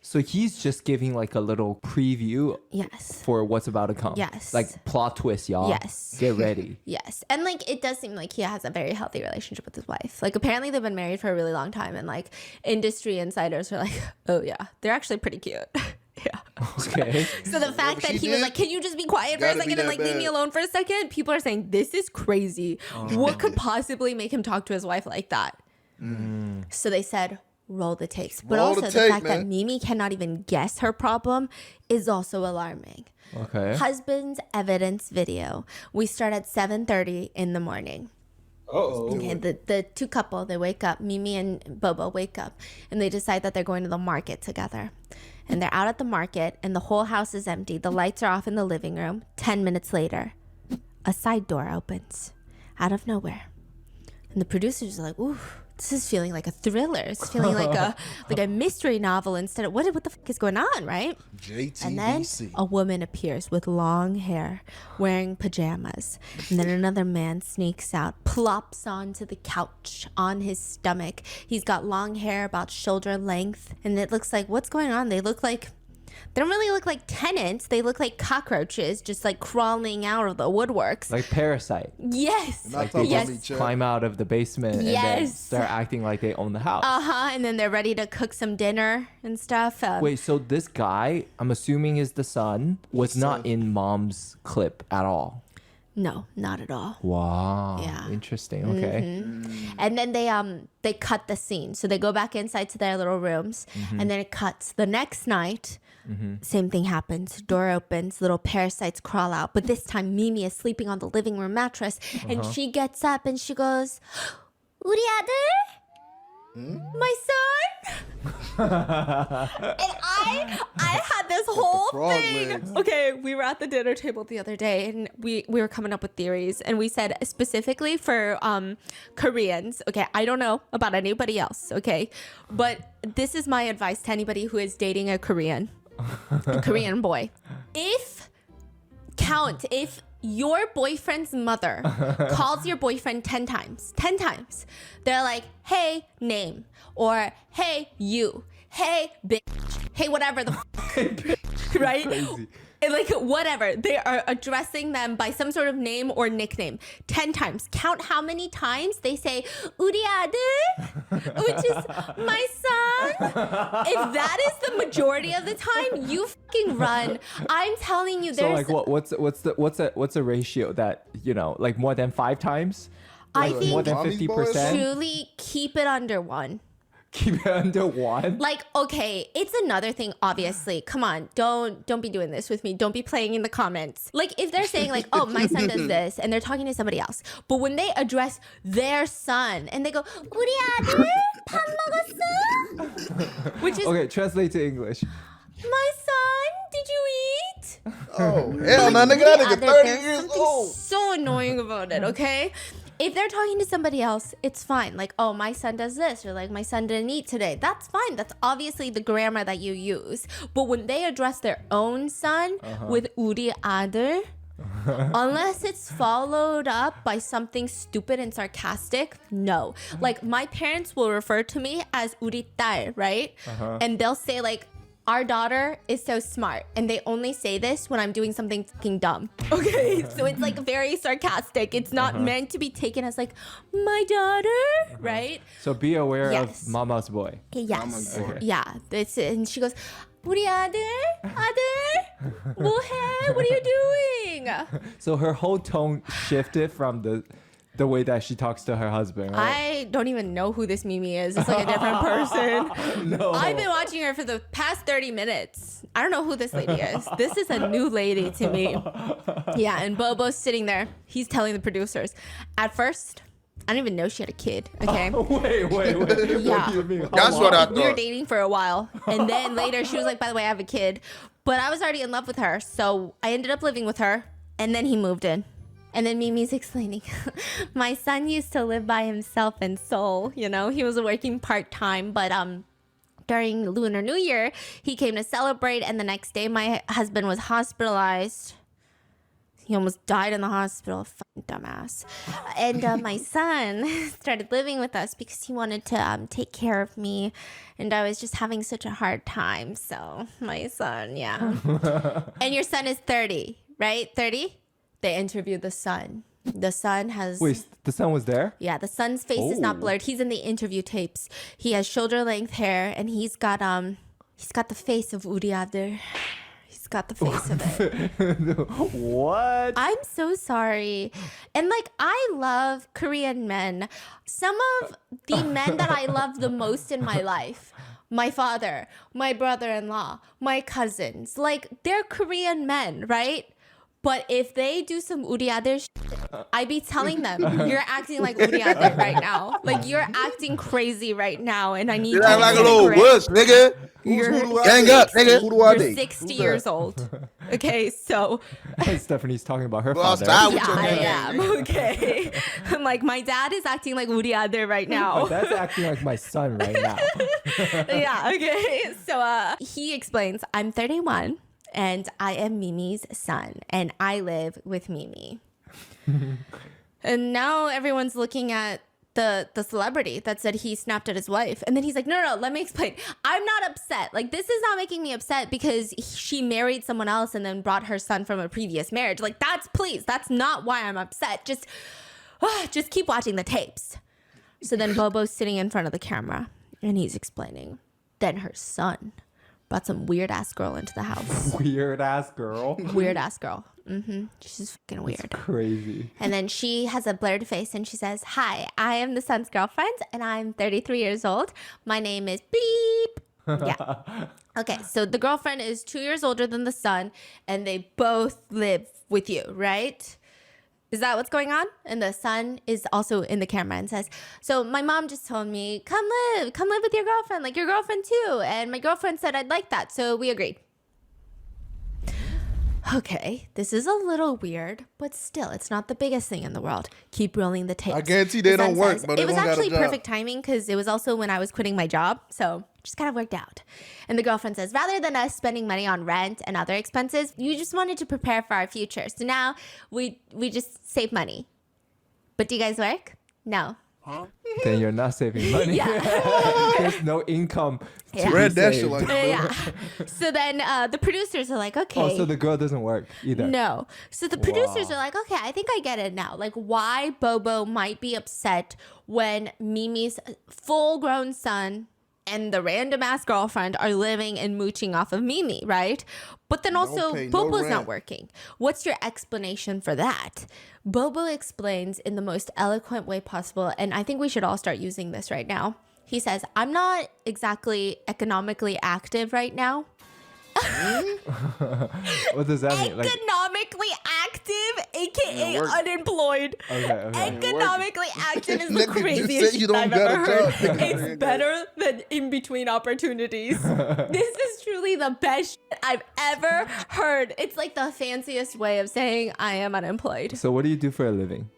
So he's just giving like a little preview Yes. for what's about to come. Yes. Like plot twist, y'all. Yes. Get ready. Yes. And like it does seem like he has a very healthy relationship with his wife. Like apparently they've been married for a really long time and like industry insiders are like, oh yeah, they're actually pretty cute. Yeah. Okay. So the fact that she he was did, like, can you just be quiet for a gotta be second and that like leave me bad. alone for a second? People are saying this is crazy. What could possibly make him talk to his wife like that? So they said, roll the tapes. But Roll also the the tape, fact that man. Mimi cannot even guess her problem is also alarming. Okay. Husband's evidence video. We start at 7:30 in the morning. Uh-oh. Okay, the two couple, they wake up, Mimi and Bobo wake up, and they decide that they're going to the market together. And they're out at the market, and the whole house is empty. The lights are off in the living room. 10 minutes later, a side door opens out of nowhere. And the producers are like, ooh, this is feeling like a thriller. It's feeling like a mystery novel instead of what the fuck is going on, right? And then JTBC. a woman appears with long hair, wearing pajamas. And then another man sneaks out, plops onto the couch on his stomach. He's got long hair about shoulder length. And it looks like, what's going on? They don't really look like tenants. They look like cockroaches just like crawling out of the woodworks. Like Parasite. Yes. Not Like talking they about Yes. me, Chuck. climb out of the basement and then Yes. start acting like they own the house. And then they're ready to cook some dinner and stuff. Wait, so this guy, I'm assuming is the son, was not in mom's clip at all. No, not at all. Wow. Yeah. Interesting. Okay. And then they cut the scene. So they go back inside to their little rooms and then it cuts. The next night, same thing happens. Door opens, little parasites crawl out. But this time Mimi is sleeping on the living room mattress and she gets up and she goes, 우리 아들? My son? And I had this whole frog thing. legs. Okay, we were at the dinner table the other day and we were coming up with theories and we said specifically for Koreans, okay, I don't know about anybody else, okay? But this is my advice to anybody who is dating a Korean boy. If your boyfriend's mother calls your boyfriend 10 times, they're like, hey, name, or hey, you, hey, bitch, hey, whatever the f- right? And like, whatever. They are addressing them by some sort of name or nickname 10 times. Count how many times they say, 우리 아들, which is my son. If that is the majority of the time, you fucking run. I'm telling you, So there's... like what's a ratio that, you know, like more than 5 times? I More think than Mommy's boys? 50%? truly keep it under 1. Keep it under 1? Like, okay, it's another thing, obviously. Come on, don't be doing this with me. Don't be playing in the comments. Like, if they're saying like, oh, my son does this, and they're talking to somebody else. But when they address their son, and they go, 우리 아들 밥 먹었어? Which is, Okay, translate to English. my son, did you eat? Oh, hell no, nigga, that nigga 30 There's years something old. so annoying about it, okay? If they're talking to somebody else, it's fine. Like, oh, my son does this, or like, my son didn't eat today. That's fine. That's obviously the grammar that you use. But when they address their own son with 우리 아들, unless it's followed up by something stupid and sarcastic, no. Like, my parents will refer to me as 우리 딸, right? And they'll say like, our daughter is so smart, and they only say this when I'm doing something fucking dumb. Okay, so it's like very sarcastic. It's not meant to be taken as like my daughter, right? So be aware Yes. of Mama's boy. Yes. Mama's boy. Yeah. That's it. And she goes, 우리 아들, 뭐해? What are you doing? So her whole tone shifted from the way that she talks to her husband, right? I don't even know who this Mimi is. It's like a different person. No. I've been watching her for the past 30 minutes. I don't know who this lady is. This is a new lady to me. Yeah, and Bobo's sitting there. He's telling the producers. At first, I didn't even know she had a kid, okay? Wait. Yeah. What do you mean? That's what I We were thought. dating for a while. And then later she was like, by the way, I have a kid. But I was already in love with her. So I ended up living with her. And then he moved in. And then Mimi's explaining, my son used to live by himself in Seoul. You know, he was working part-time. But during Lunar New Year, he came to celebrate. And the next day, my husband was hospitalized. He almost died in the hospital. Fucking dumbass. And my son started living with us because he wanted to take care of me. And I was just having such a hard time. So my son, yeah. And your son is 30, right? 30? They interviewed the son. The son has... Wait, the son was there? Yeah, the son's face is not blurred. He's in the interview tapes. He has shoulder-length hair, and he's got the face of Uri Ader. He's got the face of it. What? I'm so sorry. And like, I love Korean men. Some of the men that I love the most in my life, my father, my brother-in-law, my cousins, like they're Korean men, right? But if they do some Uri Ader I be telling them, you're acting like Uri Ader right now. Like you're acting crazy right now, and I need You you act to like a get little grip. wuss, nigga. You're Gang up, nigga. Who do I You're date? 60 years old. Okay, so Stephanie's talking about her Go father. outside with yeah, your I gang. am. Okay. I'm like, my dad is acting like Uri Ader right Oh, now. that's acting like my son right now. Yeah, okay. So he explains, I'm 31 and I am Mimi's son and I live with Mimi. And now everyone's looking at the celebrity that said he snapped at his wife. And then he's like, no, let me explain. I'm not upset. Like, this is not making me upset because she married someone else and then brought her son from a previous marriage. Like, that's not why I'm upset. Just keep watching the tapes. So then Bobo's sitting in front of the camera and he's explaining. Then her son brought some weird ass girl into the house. Weird ass girl. Weird ass girl. She's fucking weird. Crazy. And then she has a blurred face and she says, hi, I am the son's girlfriend and I'm 33 years old. My name is Beep. Yeah. Okay, so the girlfriend is 2 years older than the son and they both live with you, right? Is that what's going on? And the son is also in the camera and says, so my mom just told me, come live with your girlfriend, like your girlfriend too. And my girlfriend said I'd like that, so we agreed. Okay, this is a little weird, but still, it's not the biggest thing in the world. Keep rolling the tapes. I guarantee they The don't son work, says, but it was everyone got a actually job. perfect timing because it was also when I was quitting my job, so it just kind of worked out. And the girlfriend says, rather than us spending money on rent and other expenses, you just wanted to prepare for our future. So now we just save money. But do you guys work? No. Then you're not saving money. Yeah. There's no income. to Yeah. be Read that shit saved. like Yeah. So then the producers are like, okay. Oh, so the girl doesn't work either. No. So the producers are like, okay, I think I get it now. Like why Bobo might be upset when Mimi's full-grown son and the random ass girlfriend are living and mooching off of Mimi, right? But then also pay no Bobo's not rent. working. What's your explanation for that? Bobo explains in the most eloquent way possible, and I think we should all start using this right now. He says, I'm not exactly economically active right now. What does that mean? Like, Economically active, aka Yeah, work. unemployed. okay. Economically active is the Nigga just craziest said you shit I've don't ever got a heard. job. It's better than in between opportunities. This is truly the best shit I've ever heard. It's like the fanciest way of saying I am unemployed. So what do you do for a living?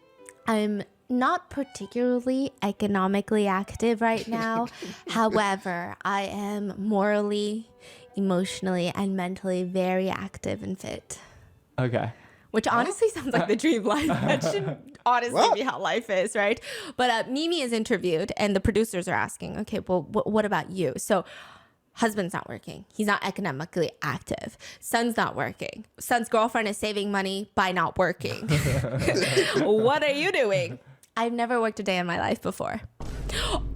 I'm not particularly economically active right now. However, I am morally, emotionally, and mentally very active and fit. Okay. Which honestly sounds like the dream life. That should honestly be how life is, right? But Mimi is interviewed and the producers are asking, okay, well, what about you? So Husband's not working. He's not economically active. Son's not working. Son's girlfriend is saving money by not working. What are you doing? I've never worked a day in my life before.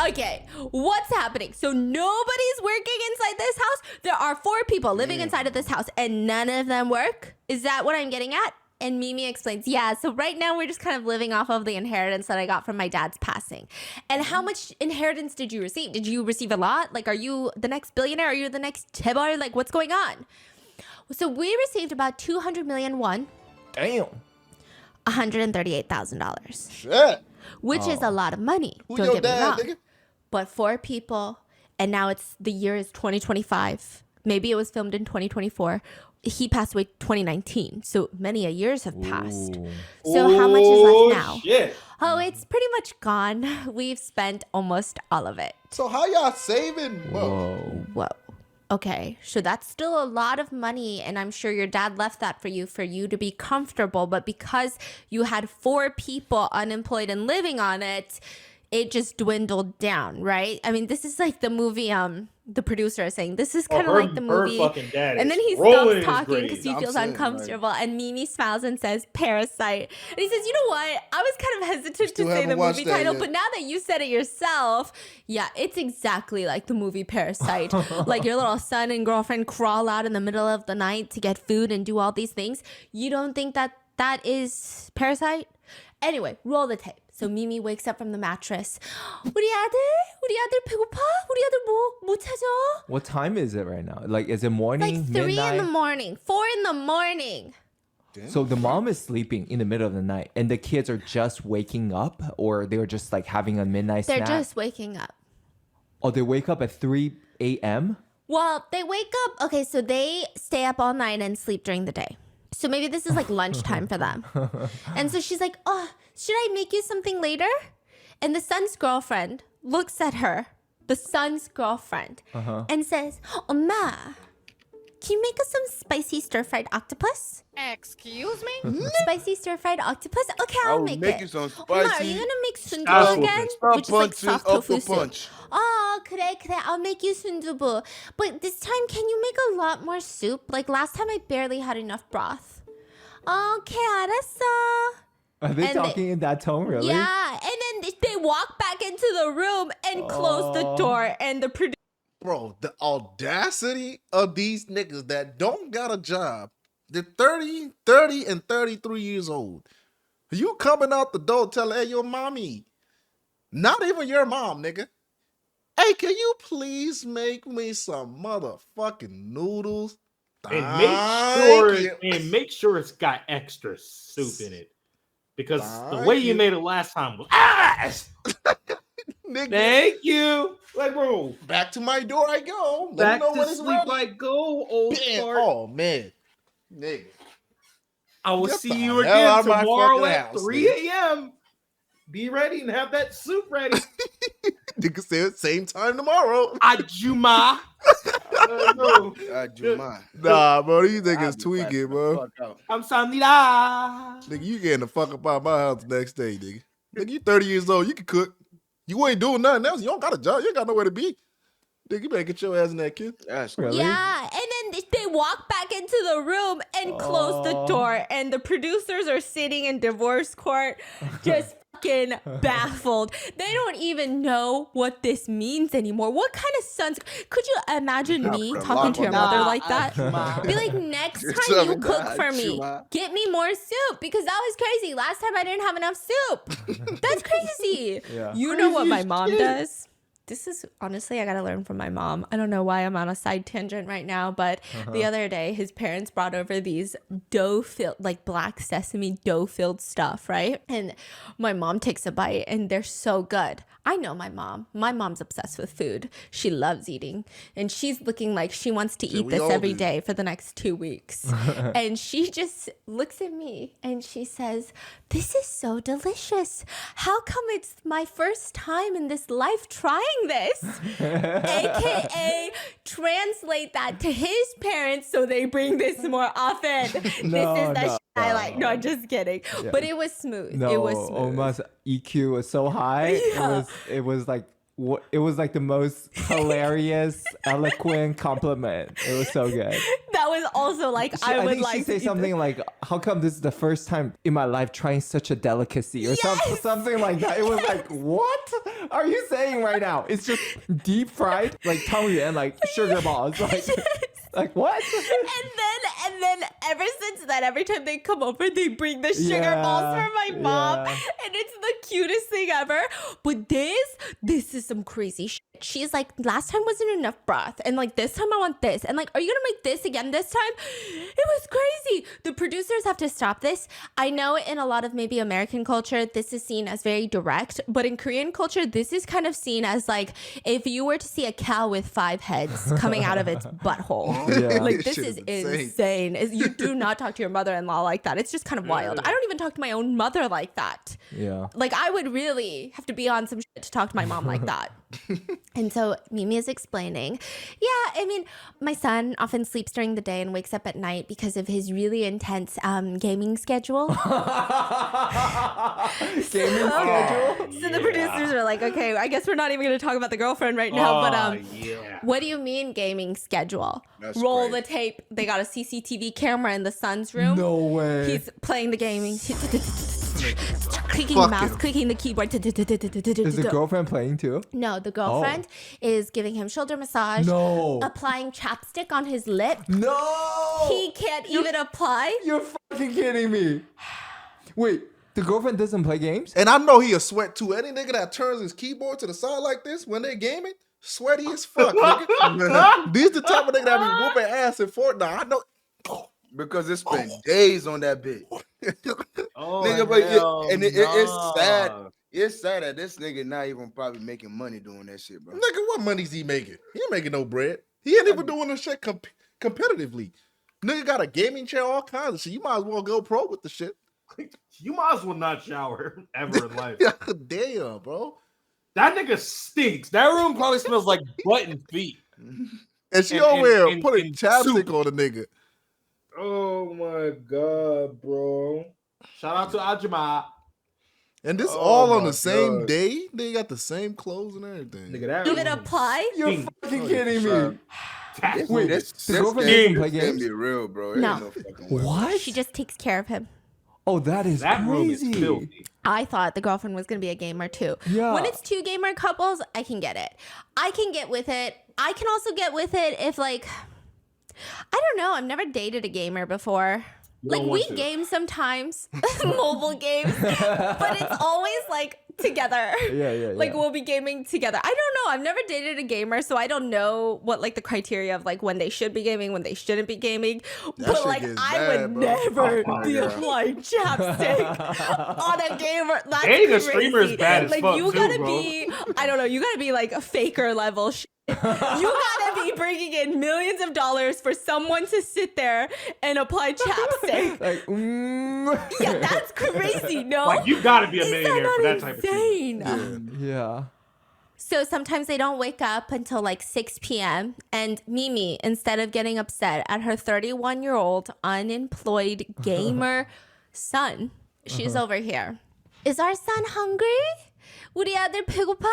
Okay, what's happening? So nobody's working inside this house? There are 4 people living inside of this house and none of them work? Is that what I'm getting at? And Mimi explains, yeah, so right now we're just kind of living off of the inheritance that I got from my dad's passing. And how much inheritance did you receive? Did you receive a lot? Like, are you the next billionaire? Are you the next Tibar? Like, what's going on? So we received about 200 million won, Damn. $138,000, Shit. which is a lot of money. Who Don't your get me dad, wrong. nigga? But 4 people, and now the year is 2025. Maybe it was filmed in 2024. He passed away 2019, so many years have passed. So how much is left now? Shit. Oh, it's pretty much gone. We've spent almost all of it. So how y'all saving? Whoa. Whoa. Okay, so that's still a lot of money, and I'm sure your dad left that for you to be comfortable. But because you had 4 people unemployed and living on it, it just dwindled down, right? I mean, this is like the movie. The producer is saying this is kind of like the movie, fucking dad and then is he rolling stops in his talking grave. because he I'm feels saying, uncomfortable. And Mimi smiles and says "Parasite," and he says, "You know what? I was kind of hesitant to Still say the haven't watched movie that title, yet. but now that you said it yourself, yeah, it's exactly like the movie Parasite. Like your little son and girlfriend crawl out in the middle of the night to get food and do all these things. You don't think that is Parasite? Anyway, roll the tape. So Mimi wakes up from the mattress. 우리 아들 배고파? 우리 아들 뭐 찾아? What time is it right now? Like, is it morning, Like 3 midnight? in the morning, 4 in the morning. So the mom is sleeping in the middle of the night, and the kids are just waking up, or they were just like having a midnight They're snack. just waking up. Oh, they wake up at 3 a.m. Well, they wake up. Okay, so they stay up all night and sleep during the day. So maybe this is like lunchtime for them. And so she's like, oh, should I make you something later? And the son's girlfriend looks at her, the son's girlfriend, and says, 엄마, can you make us some spicy stir-fried octopus? Excuse me? Spicy stir-fried octopus? Okay, I I'll will make make it. you some 엄마, are spicy. you gonna make Stop sundubu again? Stop Which is like punching soft up tofu a soup. punch. Oh, 그래, I'll make you sundubu. But this time, can you make a lot more soup? Like last time, I barely had enough broth. Okay, 알았어. Are they And talking in that tone, really? Yeah, and then they walk back into the room and close the door, and the producer. Bro, the audacity of these niggas that don't got a job. They're 30, and 33 years old. You coming out the door telling, hey, your mommy. Not even your mom, nigga. Hey, can you please make me some motherfucking noodles? And make sure it's got extra soup in it. Because the way you made it last time was ass. Nigga, Thank you. Like, bro, back to my door I go. Let back me know to when it's sleep ready. like go, old Damn. fart. Oh, man. Nigga. I will Get see the you hell again out of my tomorrow fucking at house, 3 a.m. Be ready and have that soup ready. Nigga said same time tomorrow. Ajuma. Juma. Nah, bro, these I'll niggas be tweaking, clapping bro. the fuck out. I'm Samnida. Nigga, you getting the fuck up out of my house the next day, nigga. Nigga, you 30 years old, you can cook. You ain't doing nothing else. You don't got a job. You ain't got nowhere to be. Nigga, you better get your ass in that kid. That's Really? Yeah, and then they walk back into the room and close the door, and the producers are sitting in divorce court, just fucking baffled. They don't even know what this means anymore. What kind of sons? Could you imagine me talking to your mother like that? Be like, next time you cook for me, get me more soup, because that was crazy. Last time I didn't have enough soup. That's crazy. Yeah. You know what my mom does? This is honestly, I gotta learn from my mom. I don't know why I'm on a side tangent right now, but the other day, his parents brought over these dough-filled, like black sesame dough-filled stuff, right? And my mom takes a bite, and they're so good. I know my mom. My mom's obsessed with food. She loves eating, and she's looking like she wants to eat we this all every do. day for the next 2 weeks. And she just looks at me, and she says, "This is so delicious. How come it's my first time in this life trying this?" AKA translate that to his parents so they bring this more often. This is the shit I like. No, I'm just kidding. But it was smooth. No, it was smooth. Oma's EQ was so high. Yeah. It was like it was like the most hilarious, eloquent compliment. It was so good. That was also like, I would think like she to say eat something like, "How come this is the first time in my life trying such a delicacy?" or something like that. It was like, what are you saying right now? It's just deep fried, like tang yuan, like sugar balls, like what? And then ever since then, every time they come over, they bring the sugar balls for my mom. yeah. And it's the cutest thing ever. But this is some crazy shit. She's like, last time wasn't enough broth. And like, this time I want this. And like, are you gonna make this again this time? It was crazy. The producers have to stop this. I know in a lot of maybe American culture, this is seen as very direct. But in Korean culture, this is kind of seen as like, if you were to see a cow with 5 heads coming out of its butthole. Yeah. Like, this Shit is is insane. You do not talk to your mother-in-law like that. It's just kind of wild. I don't even talk to my own mother like that. Yeah. Like, I would really have to be on some shit to talk to my mom like that. And so Mimi is explaining, I mean, my son often sleeps during the day and wakes up at night because of his really intense gaming schedule. Schedule? So the producers are like, okay, I guess we're not even going to talk about the girlfriend right now. But what do you mean gaming schedule? That's Roll crazy. the tape. They got a CCTV camera in the son's room. No way. He's playing the gaming. Clicking Fuck the mouse, him. clicking the keyboard. Is the girlfriend playing too? No, the girlfriend is giving him shoulder massage. No. Applying chapstick on his lip. No. He can't even apply. You're fucking kidding me. Wait, the girlfriend doesn't play games? And I know he a sweat too. Any nigga that turns his keyboard to the side like this when they gaming, sweaty as fuck, nigga. These the type of nigga that be whooping ass in Fortnite. I know. Because it spent days on that bit. Oh, Nigga, but hell it's sad. nah. It's sad that this nigga not even probably making money doing that shit, bro. Nigga, what money's he making? He ain't making no bread. He ain't even doing this shit competitively. Nigga got a gaming chair, all kinds of shit. You might as well go pro with the shit. You might as well not shower ever in life. Damn, bro. That nigga stinks. That room probably smells like butt and feet. And she And- over here and- putting and chapstick soup. on the nigga. Oh my god, bro. Shout out to Ajima. And this Oh all on my the same God. day? They got the same clothes and everything. Nigga, that Even room apply? You're stinks. fucking kidding me. That Wait, room the is girlfriend disgusting. doesn't play This can't games? be real, bro. It No. ain't no fucking way. What? She just takes care of him. Oh, that is That room is crazy. filthy. I thought the girlfriend was going to be a gamer too. Yeah. When it's 2 gamer couples, I can get it. I can get with it. I can also get with it if like, I don't know. I've never dated a gamer before. Like don't we want to. game sometimes, mobile games, but it's always like together. Yeah. Like we'll be gaming together. I don't know. I've never dated a gamer, so I don't know what like the criteria of like when they should be gaming, when they shouldn't be gaming. But shit like gets I bad, would bro. never Oh, be yeah. applying chapstick on a gamer. That's Dating a crazy. streamer is bad as like fuck, you too, gotta bro. be, I don't know, you gotta be like a faker level shit. You gotta be bringing in millions of dollars for someone to sit there and apply chapstick. Like, Yeah, that's crazy. No, Like, you gotta be a Is millionaire for that type of thing. insane? yeah. So sometimes they don't wake up until like 6 p.m. And Mimi, instead of getting upset at her 31-year-old unemployed gamer son, she's over here. Is our son hungry? 우리 아들 배고파?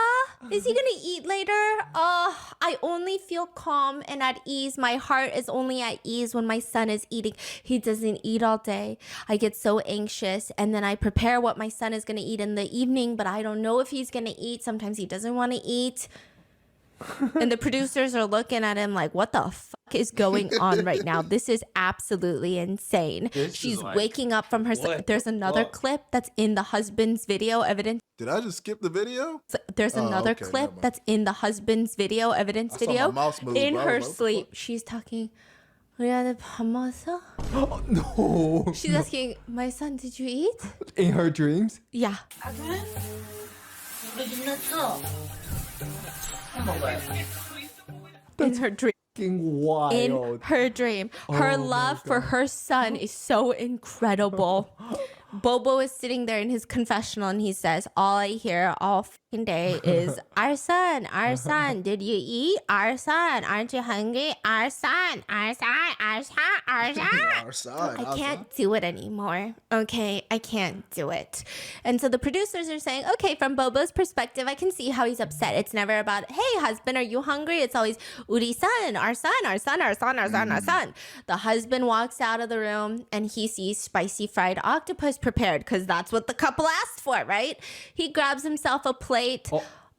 Is he gonna eat later? I only feel calm and at ease. My heart is only at ease when my son is eating. He doesn't eat all day. I get so anxious, and then I prepare what my son is gonna eat in the evening, but I don't know if he's gonna eat. Sometimes he doesn't want to eat. And the producers are looking at him like, what the fuck is going on right now? This is absolutely insane. She's like, waking up from her. what There's the another fuck? clip that's in the husband's video evidence. Did I just skip the video? There's another okay, clip never mind. that's in the husband's video evidence I saw my video. mouse move, In bro. I her was like, what the sleep, she's talking. 우리 아들 밥 먹었어? No. She's asking, my son, did you eat? In her dreams? Yeah. In her dream. Fucking wild. In her dream. Her love for her son is so incredible. Bobo is sitting there in his confessional and he says, all I hear all day is our son, did you eat? Our son, aren't you hungry? Our son. I can't do it anymore. Okay, I can't do it. And so the producers are saying, okay, from Bobo's perspective, I can see how he's upset. It's never about, hey, husband, are you hungry? It's always, Uri son, our son. The husband walks out of the room and he sees spicy fried octopus prepared because that's what the couple asked for, right? He grabs himself a plate.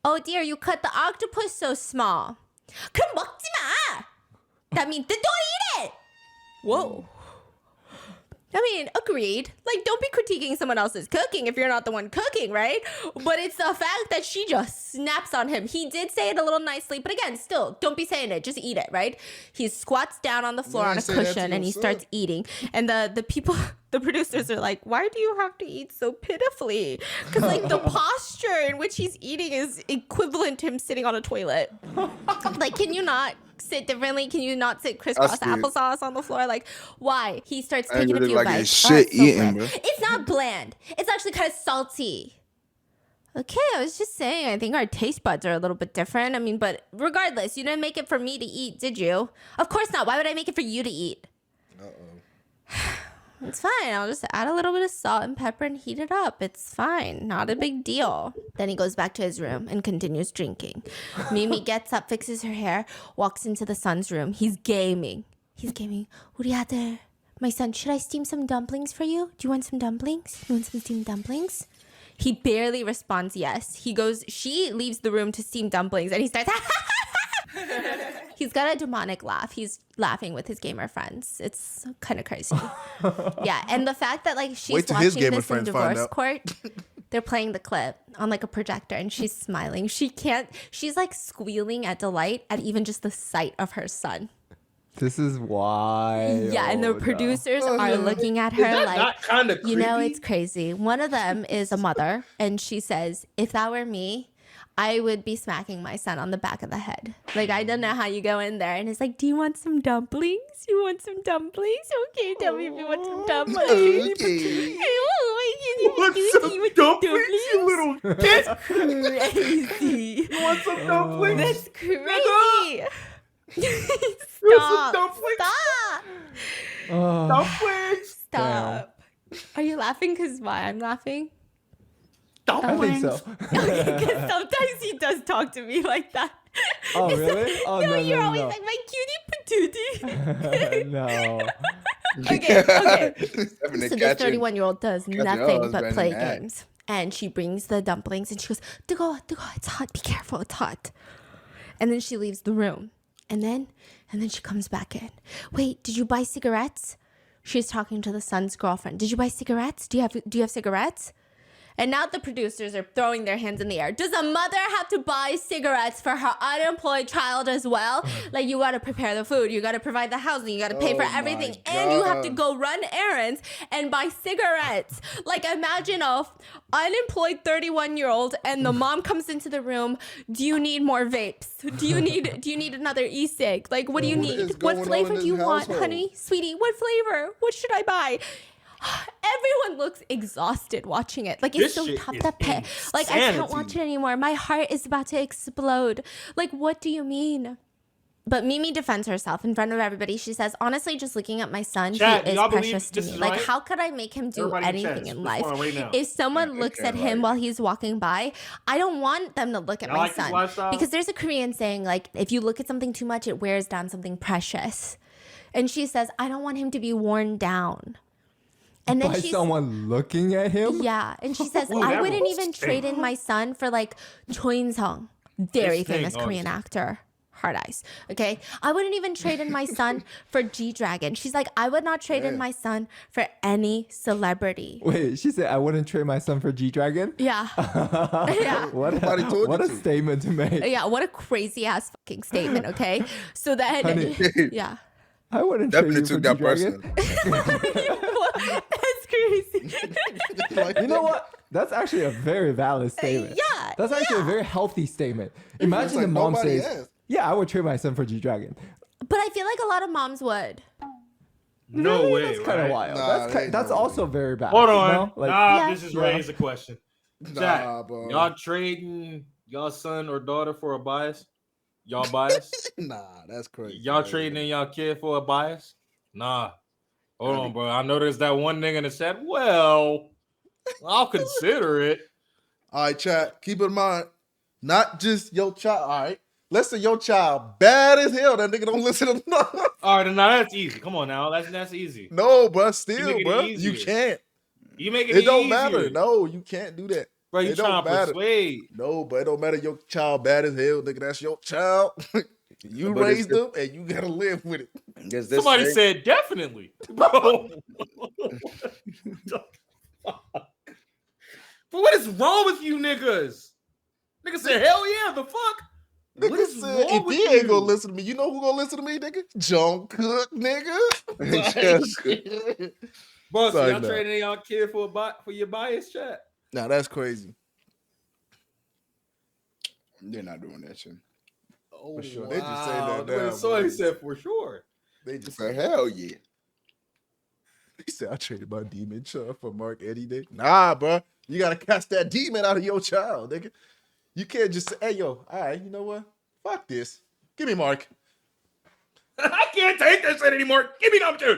Oh dear, you cut the octopus so small. 그럼 먹지 마. That means don't eat it. Whoa. I mean, agreed. Like, don't be critiquing someone else's cooking if you're not the one cooking, right? But it's the fact that she just snaps on him. He did say it a little nicely, but again, still, don't be saying it. Just eat it, right? He squats down on the floor on a cushion and he starts eating. And the people, the producers are like, why do you have to eat so pitifully? Because, like, the posture in which he's eating is equivalent to him sitting on a toilet. Like, can you not sit differently? Can you not sit crisscross applesauce on the floor? Like, why? He starts taking a few like bites. Shit eating, bro. It's not bland. It's actually kind of salty. Okay, I was just saying, I think our taste buds are a little bit different. I mean, but regardless, you didn't make it for me to eat, did you? Of course not. Why would I make it for you to eat? It's fine. I'll just add a little bit of salt and pepper and heat it up. It's fine. Not a big deal. Then he goes back to his room and continues drinking. Mimi gets up, fixes her hair, walks into the son's room. He's gaming. 우리 아들, my son, should I steam some dumplings for you? Do you want some dumplings? You want some steamed dumplings? He barely responds yes. She leaves the room to steam dumplings and he starts He's got a demonic laugh. He's laughing with his gamer friends. It's kind of crazy. Yeah, and the fact that like she's watching this in divorce court, they're playing the clip on like a projector and she's smiling. She's like squealing at delight at even just the sight of her son. This is why. Yeah, and the producers are looking at her like, not kind of creepy? You know, it's crazy. One of them is a mother and she says, if that were me, I would be smacking my son on the back of the head. Like, I don't know how you go in there and it's like, do you want some dumplings? You want some dumplings? Okay, tell me if you want some dumplings. Okay. Want some dumplings, you little kid? That's crazy. You want some dumplings? That's crazy. Stop. Dumplings? Stop. Dumplings? Stop. Are you laughing because why I'm laughing? I think so. Because sometimes he does talk to me like that. Oh, really? Oh, no, you're no, always no. like, my cutie patootie. No. Okay. So So this 31-year-old does nothing but husband play mad. games. And she brings the dumplings and she goes, 뜨거워, it's hot, be careful, it's hot. And then she leaves the room. And then she comes back in. Wait, did you buy cigarettes? She's talking to the son's girlfriend. Did you buy cigarettes? Do you have cigarettes? And now the producers are throwing their hands in the air. Does a mother have to buy cigarettes for her unemployed child as well? Like, you got to prepare the food, you got to provide the housing, you got to pay for everything, and you have to go run errands and buy cigarettes. Like, imagine a unemployed 31-year-old and the mom comes into the room. Do you need more vapes? Do you need another e-cig? Like, what do you need? What flavor do you want, honey? Sweetie, what flavor? What should I buy? Everyone looks exhausted watching it. Like, it's This so shit tough is to pay. Like, I can't insanity. watch it anymore. My heart is about to explode. Like, what do you mean? But Mimi defends herself in front of everybody. She says, honestly, just looking at my son, Chat, he is y'all believe precious to this me. is Like, right? how could I make him do Everybody in anything chat, in respond life? right now. If someone looks at him while he's walking by, I don't want them to look at Y'all my like this son. lifestyle? Because there's a Korean saying, like, if you look at something too much, it wears down something precious. And she says, I don't want him to be worn down. And then By someone looking at him? yeah, and she says, Ooh, I that wouldn't was even sick. trade in my son for like Choi In-sung, very This thing, famous Korean actor. Hard eyes. Okay. I wouldn't even trade in my son for G-Dragon. She's like, I would not trade in my son for any celebrity. Wait, she said I wouldn't trade my son for G-Dragon? Yeah. Yeah. What, Nobody told what you a to. statement to make. Yeah. What a crazy ass fucking statement. Okay. So then, Honey. yeah. I wouldn't trade Definitely you for took that G-Dragon. person. That's crazy. You know what? That's actually a very valid statement. Yeah, That's actually a very healthy statement. Imagine like the mom nobody says, asked. yeah, I would trade my son for G-Dragon. But I feel like a lot of moms would. No Really? way. That's kind of right? wild. Nah, that's there ain't that's no way. also very bad. Hold you on. know? Like, Yeah. This is raised a question. Jack, Nah, bro. y'all trading y'all son or daughter for a bias? Y'all bias? Nah, that's crazy. Y'all trading in y'all kid for a bias? Nah. Hold on, bro. I know there's that one nigga that said, well, I'll consider it. All right, chat. Keep in mind, not just your child. All right. Let's say your child bad as hell. That nigga don't listen to nothing. All right, now that's easy. Come on now. That's easy. No, bro. You Still, make it bro. easier. You can't. You make It don't easier. matter. No, you can't do that. Bro, you It don't trying to matter. persuade. No, but it don't matter. Your child bad as hell, nigga. That's your child. You But raised them, and you gotta live with it. Does this Somebody say- said definitely. Bro. But what is wrong with you niggas? Nigga said, hell yeah, the fuck? What Nigga is said, wrong if with he ain't you? gonna listen to me, you know who gonna listen to me, nigga? John Cook, nigga. Bro, so Sorry, y'all nah. trading y'all kid for your bias chat? Nah, that's crazy. They're not doing that shit. Oh, For sure. They just say that now, Somebody bro. said for sure. They just For say, hell yeah. he said, I traded my demon child for Mark Eddie Day. Nah, bro. You gotta cast that demon out of your child, nigga. You can't just say, hey, yo, all right, you know what? Fuck this. Give me Mark. I can't take this shit anymore. Give me number two.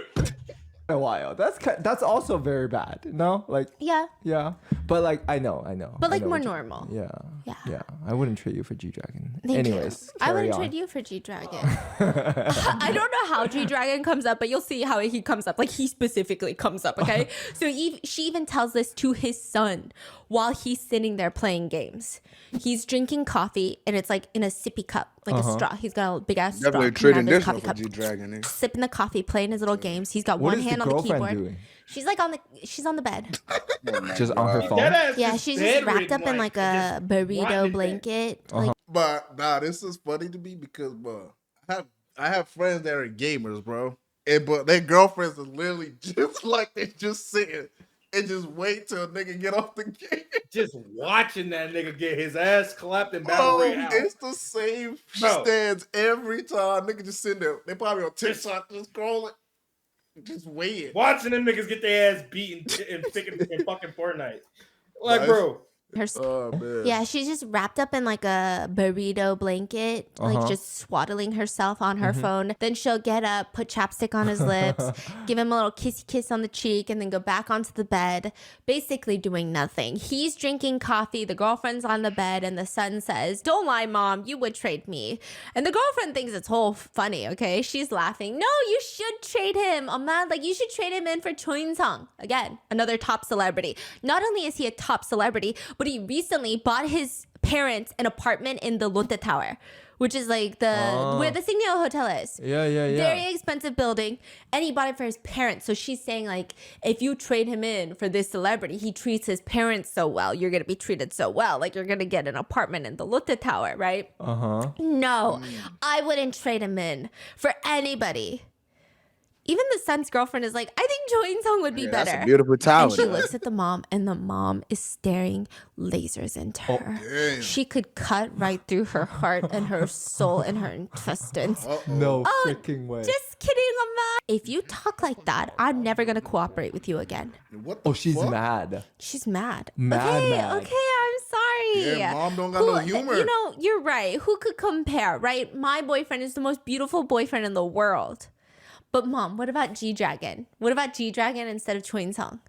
A while. That's also very bad. No, like Yeah. yeah, but like I know. But like I know more what you- normal. Yeah. I wouldn't trade you for G Dragon. Thank Anyways, you. I carry wouldn't on. trade you for G Dragon. I don't know how G Dragon comes up, but you'll see how he comes up. Like he specifically comes up. Okay, so she even tells this to his son while he's sitting there playing games. He's drinking coffee, and it's like in a sippy cup, like a straw. He's got a big ass straw. Definitely coming out of trading his this one coffee for cup. G-Dragon. Sipping the coffee, playing his little games. He's got What one is the hand on the girlfriend keyboard. doing? She's like she's on the bed. Just on her phone. Yeah, she's just wrapped up in like a burrito blanket. Like But nah, this is funny to me because, bro, I have friends that are gamers, bro. But their girlfriends are literally just like they just sitting and just wait till a nigga get off the game. Just watching that nigga get his ass clapped in battle royale. It's the same Bro. stands every time. Nigga just sitting there. They probably on TikTok just scrolling, just waiting. Watching them niggas get their ass beaten in fucking Fortnite. Like, Nice. bro. her. Oh man. Yeah, she's just wrapped up in like a burrito blanket, like just swaddling herself on her phone. Then she'll get up, put chapstick on his lips, give him a little kissy kiss on the cheek, and then go back onto the bed, basically doing nothing. He's drinking coffee, the girlfriend's on the bed, and the son says, "Don't lie, mom, you would trade me." And the girlfriend thinks it's whole funny, okay? She's laughing. No, you should trade him. Oh man, like you should trade him in for Choi Sung. Again, another top celebrity. Not only is he a top celebrity, but he recently bought his parents an apartment in the Lotte Tower, which is like where the Signal Hotel is. Yeah. Very expensive building, and he bought it for his parents. So she's saying like, if you trade him in for this celebrity, he treats his parents so well, you're gonna be treated so well. Like you're gonna get an apartment in the Lotte Tower, right? No, I wouldn't trade him in for anybody. Even the son's girlfriend is like, I think Jo In-sung would be better. That's a beautiful tower. And she looks at the mom, and the mom is staring lasers into her. Damn. She could cut right through her heart and her soul and her intestines. No freaking way. Just kidding, Mama. If you talk like that, I'm never gonna cooperate with you again. What the She's fuck? mad. She's mad. Mad. Okay, I'm sorry. Yeah, mom don't got no humor. You know, you're right. Who could compare, right? My boyfriend is the most beautiful boyfriend in the world. But mom, what about G-Dragon? What about G-Dragon instead of Choi In-sung?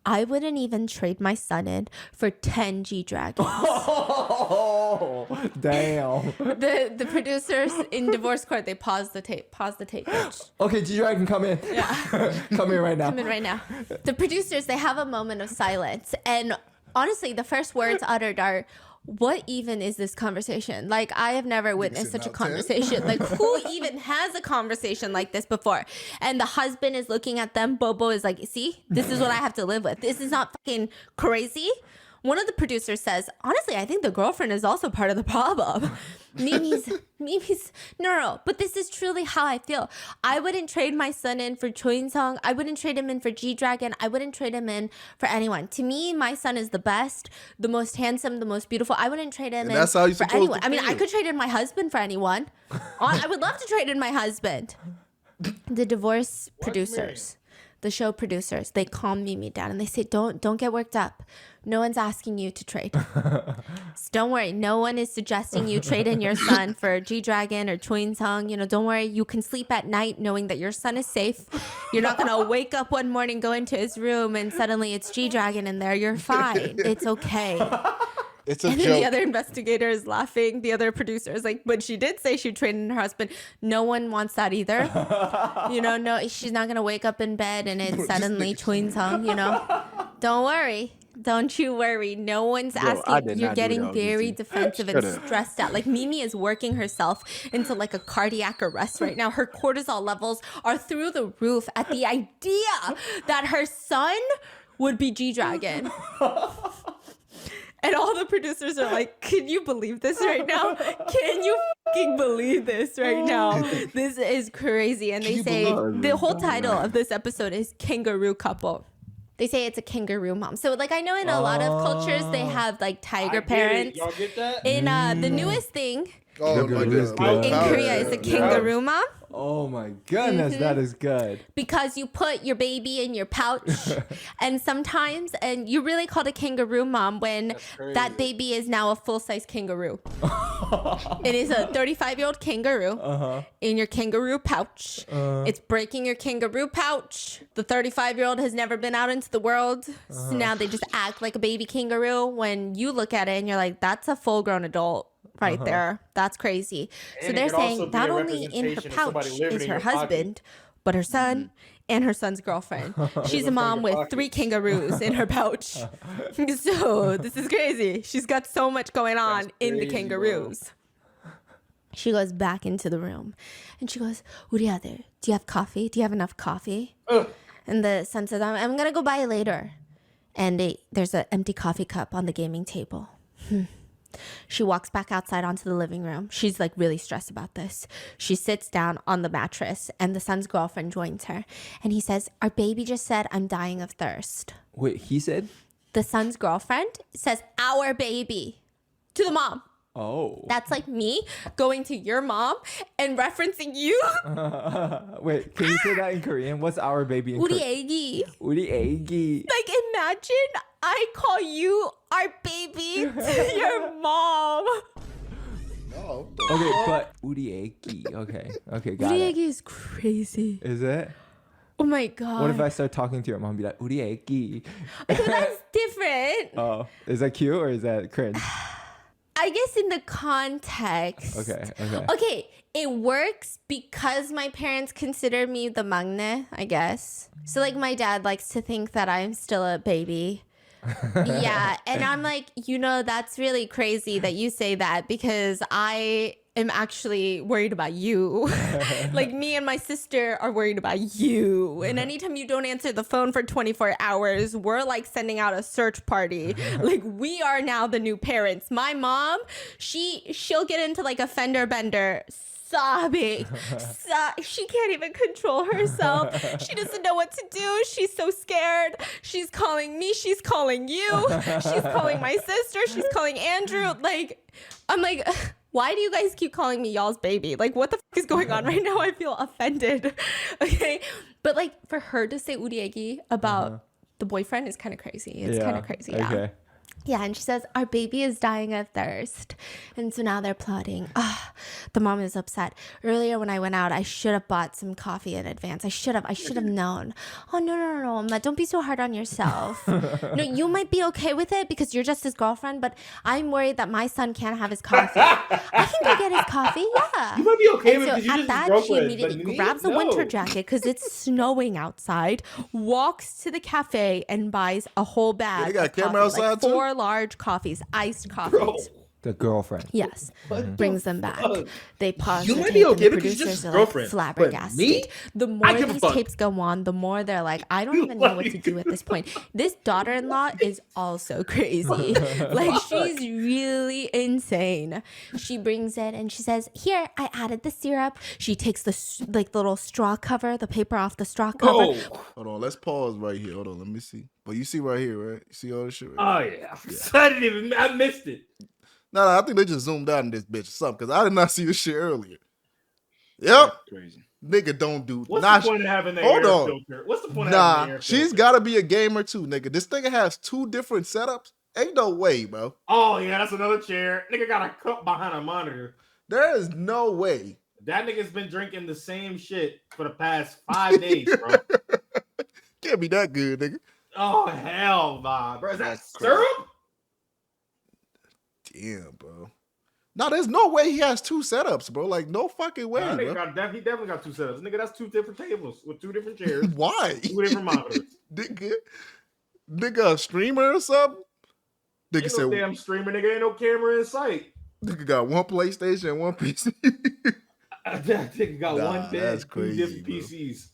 I wouldn't even trade my son in for 10 G-Dragons. Oh, damn. The producers in divorce court, they pause the tape. Pause the tape, bitch. Okay, G Dragon, come in. Yeah. Come in right now. Come in right now. The producers, they have a moment of silence. And honestly, the first words uttered are, what even is this conversation? Like, I have never witnessed such a conversation. Like, who even has a conversation like this before? And the husband is looking at them. Bobo is like, see, this is what I have to live with. This is not fucking crazy. One of the producers says, honestly, I think the girlfriend is also part of the problem. Mimi's no, but this is truly how I feel. I wouldn't trade my son in for Choi In-sung. I wouldn't trade him in for G-Dragon. I wouldn't trade him in for anyone. To me, my son is the best, the most handsome, the most beautiful. I wouldn't trade him in that's how you're for supposed anyone. to I mean, I feel. could trade in my husband for anyone. I would love to trade in my husband. The divorce producers. the show producers, they calm Mimi down and they say, don't get worked up. No one's asking you to trade. So don't worry. No one is suggesting you trade in your son for G-Dragon or Choinsung. You know, don't worry. You can sleep at night knowing that your son is safe. You're not going to wake up one morning, go into his room, and suddenly it's G-Dragon in there. You're fine. It's okay. It's a And joke. then the other investigator is laughing. The other producer is like, but she did say she'd trade in her husband. No one wants that either. You know, no, she's not going to wake up in bed and it's suddenly Choinsung, you know. Don't worry. Don't you worry. No one's I asking. did You're not do getting that, very Lucy. defensive and Shut up. stressed out. Like Mimi is working herself into like a cardiac arrest right now. Her cortisol levels are through the roof at the idea that her son would be G-Dragon. And all the producers are like, can you believe this right now? Can you fucking believe this right now? This is crazy. And they say the whole title of this episode is Kangaroo Couple. They say it's a kangaroo mom. So like I know in a lot of cultures they have like tiger parents. Y'all get that? In the newest thing Oh my Kangaroo God. in Yeah. Korea is a kangaroo mom. Oh my goodness, that is good. Because you put your baby in your pouch and sometimes and you're really called a kangaroo mom when that baby is now a full-size kangaroo. It is a 35-year-old kangaroo in your kangaroo pouch. It's breaking your kangaroo pouch. The 35-year-old has never been out into the world. So now they just act like a baby kangaroo. When you look at it and you're like, that's a full-grown adult. Right there. That's crazy. And So it they're could also saying be not a only in her representation of somebody pouch living is in her your pocket. husband, but her son and her son's girlfriend. She's a mom with 3 kangaroos in her pouch. So this is crazy. She's got so much going on in the crazy, kangaroos. She goes back into the room and she goes, 우리 아들, do you have coffee? Do you have enough coffee? And the son says, I'm going to go buy it later. And there's an empty coffee cup on the gaming table. She walks back outside onto the living room. She's like really stressed about this. She sits down on the mattress and the son's girlfriend joins her. And he says, our baby just said, I'm dying of thirst. Wait, he said? The son's girlfriend says, our baby to the mom. Oh. That's like me going to your mom and referencing you. Wait, can you say that in Korean? What's our baby in 우리 Korean? 애기. 우리 애기. Like imagine I call you our baby to your mom. No. Okay, but 우리 애기. Okay, got 우리 it. 애기 is crazy. Is it? Oh my god. What if I start talking to your mom and be like, 우리 애기? Okay, that's different. Oh, is that cute or is that cringe? I guess in the context. Okay, it works because my parents consider me the maknae, I guess. So like my dad likes to think that I'm still a baby. Yeah, and I'm like, you know, that's really crazy that you say that because I am actually worried about you. Like me and my sister are worried about you. And anytime you don't answer the phone for 24 hours, we're like sending out a search party. Like we are now the new parents. My mom, she'll get into like a fender bender sobbing. She can't even control herself. She doesn't know what to do. She's so scared. She's calling me. She's calling you. She's calling my sister. She's calling Andrew. Like, I'm like, why do you guys keep calling me y'all's baby? Like, what the fuck is going on right now? I feel offended. Okay. But like, for her to say 우리 애기 about the boyfriend is kind of crazy. It's kind of crazy. Yeah. Okay. Yeah, and she says, our baby is dying of thirst. And so now they're plotting. The mom is upset. Earlier when I went out, I should have bought some coffee in advance. I should have known. Oh, no, Amma, don't be so hard on yourself. No, you might be okay with it because you're just his girlfriend, but I'm worried that my son can't have his coffee. I can go get his coffee, yeah. You might be okay And with so it because you're at just that, his she girlfriend. immediately But me? grabs a No. winter jacket because it's snowing outside, walks to the cafe and buys a whole bag they got of camera coffee, outside like too? 4 large coffees, iced coffees. Bro. The girlfriend. Yes, brings them back. They pause. You the might tape be and okay the because you're just producers his are girlfriend, like but flabbergasted. me? The I more give a these fuck. tapes go on, the more they're like, I don't even know what to do at this point. This daughter-in-law is also crazy. Like she's really insane. She brings it and she says, "Here, I added the syrup." She takes the like little straw cover, the paper off the straw cover. Oh, Hold on, let's pause right here. Hold on, let me see. But you see right here, right? You see all this shit right here? oh yeah. I missed it. No, I think they just zoomed out in this bitch or something because I did not see this shit earlier. Yep. Crazy. Nigga, don't do. What's Nah, the point of having the hold air on. filter? What's the point of having the Nah, air she's filter? got to be a gamer too, nigga. This nigga has 2 different setups. Ain't no way, bro. Oh, yeah, that's another chair. Nigga got a cup behind a monitor. There is no way. That nigga's been drinking the same shit for the past 5 days, bro. Can't be that good, nigga. Oh, hell nah, bro. Is that That's crazy. syrup? Damn, bro. No, there's no way he has 2 setups, bro. Like, no fucking way, Nah, bro. he definitely got 2 setups. Nigga, that's 2 different tables with 2 different chairs, Why? 2 different monitors. Nigga, a streamer or something? Nigga Ain't said, no damn streamer, nigga. Ain't no camera in sight. nigga got 1 PlayStation and 1 PC. That nigga got Nah, 1 bed, that's 2 crazy, different bro. PCs.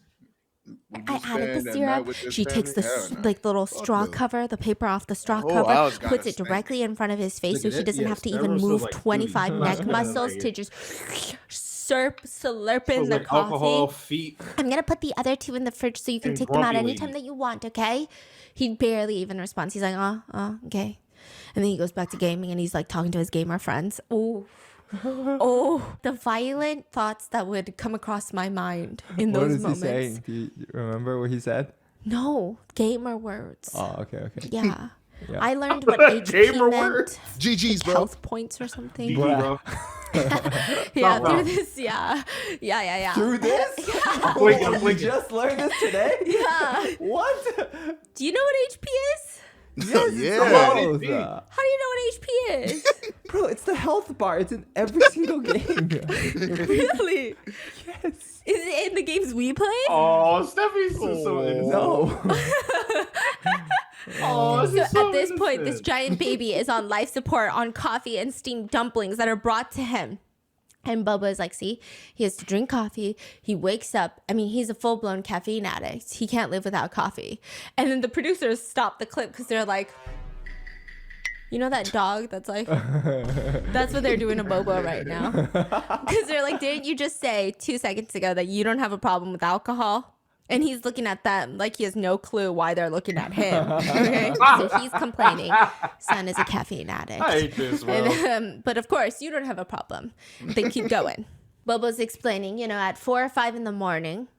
Would I you added spend the a night syrup. with this She takes the family? Hell no. like the little straw no. cover, the paper off the straw whole cover, house gotta puts it stink. directly in front of his face, so Look at he it. doesn't Yeah, have to that even room smells move like 25 booty. neck Right muscles here. to just slurp in Smells the like alcohol, coffee. feet. I'm gonna put the other 2 in the fridge so you can And take them out grumpy anytime lady. that you want, okay? He barely even responds. He's like, okay. And then he goes back to gaming and he's like talking to his gamer friends. Oh, the violent thoughts that would come across my mind in What those is moments. he saying? Do you remember what he said? No, gamer words. Oh, okay. Yeah. Yeah. I learned what HP Gamer meant. words? GG's, bro. Health points or something. GG, bro. Yeah, Bro. through this. Yeah. Through this? I'm blinking, I'm You blinking. just learned this today? Yeah. What? Do you know what HP is? Yes, Yeah. it's What the is health. How do you know what HP is? Bro, it's the health bar. It's in every single game. Really? Yes. Is it in the games we play? Oh, Stephanie's so innocent. No. Oh, So at this point, this giant baby is on life support on coffee and steamed dumplings that are brought to him. And Bubba is like, see, he has to drink coffee. He wakes up. I mean, he's a full-blown caffeine addict. He can't live without coffee. And then the producers stop the clip because they're like, you know that dog that's like, that's what they're doing to Bobo right now. Because they're like, didn't you just say 2 seconds ago that you don't have a problem with alcohol? And he's looking at them like he has no clue why they're looking at him. Okay, so he's complaining. Son is a caffeine addict. I hate this, bro. And, but of course, you don't have a problem. They keep going. Bobo's explaining, at 4 or 5 in the morning,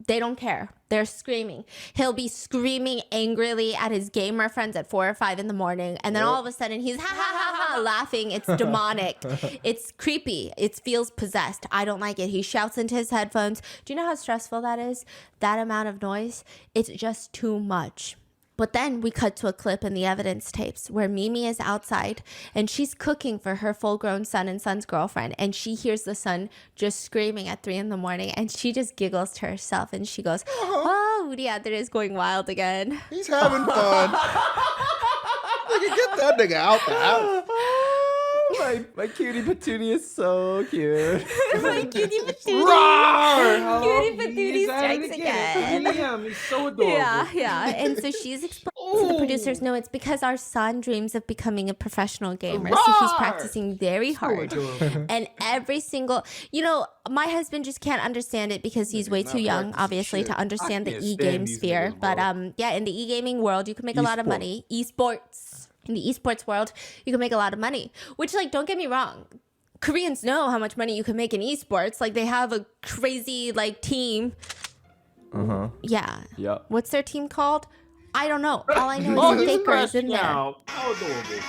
they don't care. They're screaming. He'll be screaming angrily at his gamer friends at 4 or 5 in the morning. And then all of a sudden he's ha ha ha ha laughing. It's demonic. It's creepy. It feels possessed. I don't like it. He shouts into his headphones. Do you know how stressful that is? That amount of noise? It's just too much. But then we cut to a clip in the evidence tapes where Mimi is outside and she's cooking for her full-grown son and son's girlfriend. And she hears the son just screaming at 3 in the morning. And she just giggles to herself and she goes, oh, the other is going wild again. He's having fun. Nigga, get that nigga out the house. My cutie patootie is so cute. My cutie patootie. Roar! Cutie patootie strikes again. Damn, he's so adorable. Yeah. And so she's explaining to the producers, no, it's because our son dreams of becoming a professional gamer. So he's practicing very hard. And every single, my husband just can't understand it because he's way too young, obviously, to understand the can't e-game stand these sphere. niggas, bro. But yeah, in the e-gaming world, you can make a lot of money. Esports. In the esports world, you can make a lot of money. Which, don't get me wrong. Koreans know how much money you can make in esports. Like, they have a crazy, team. Uh-huh. Yeah. Yep. What's their team called? I don't know. All I know is he's fakers in crashing there. out. How adorable.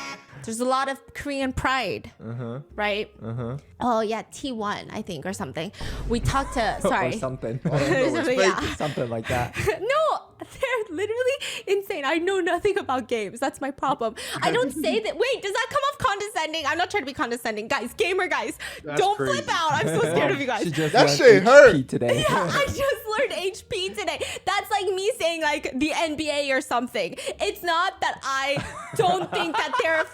There's a lot of Korean pride, Uh-huh. right? Uh-huh. Oh, yeah, T1, I think, or something. We talked to, Or sorry. something. Something, yeah. Something like that. No, they're literally insane. I know nothing about games. That's my problem. I don't say that. Wait, does that come off condescending? I'm not trying to be condescending. Guys, gamer guys, That's don't crazy. flip out. I'm so scared of you guys. She just That learned shit HP hurt. today. I just learned HP today. That's like me saying the NBA or something. It's not that I don't think that they're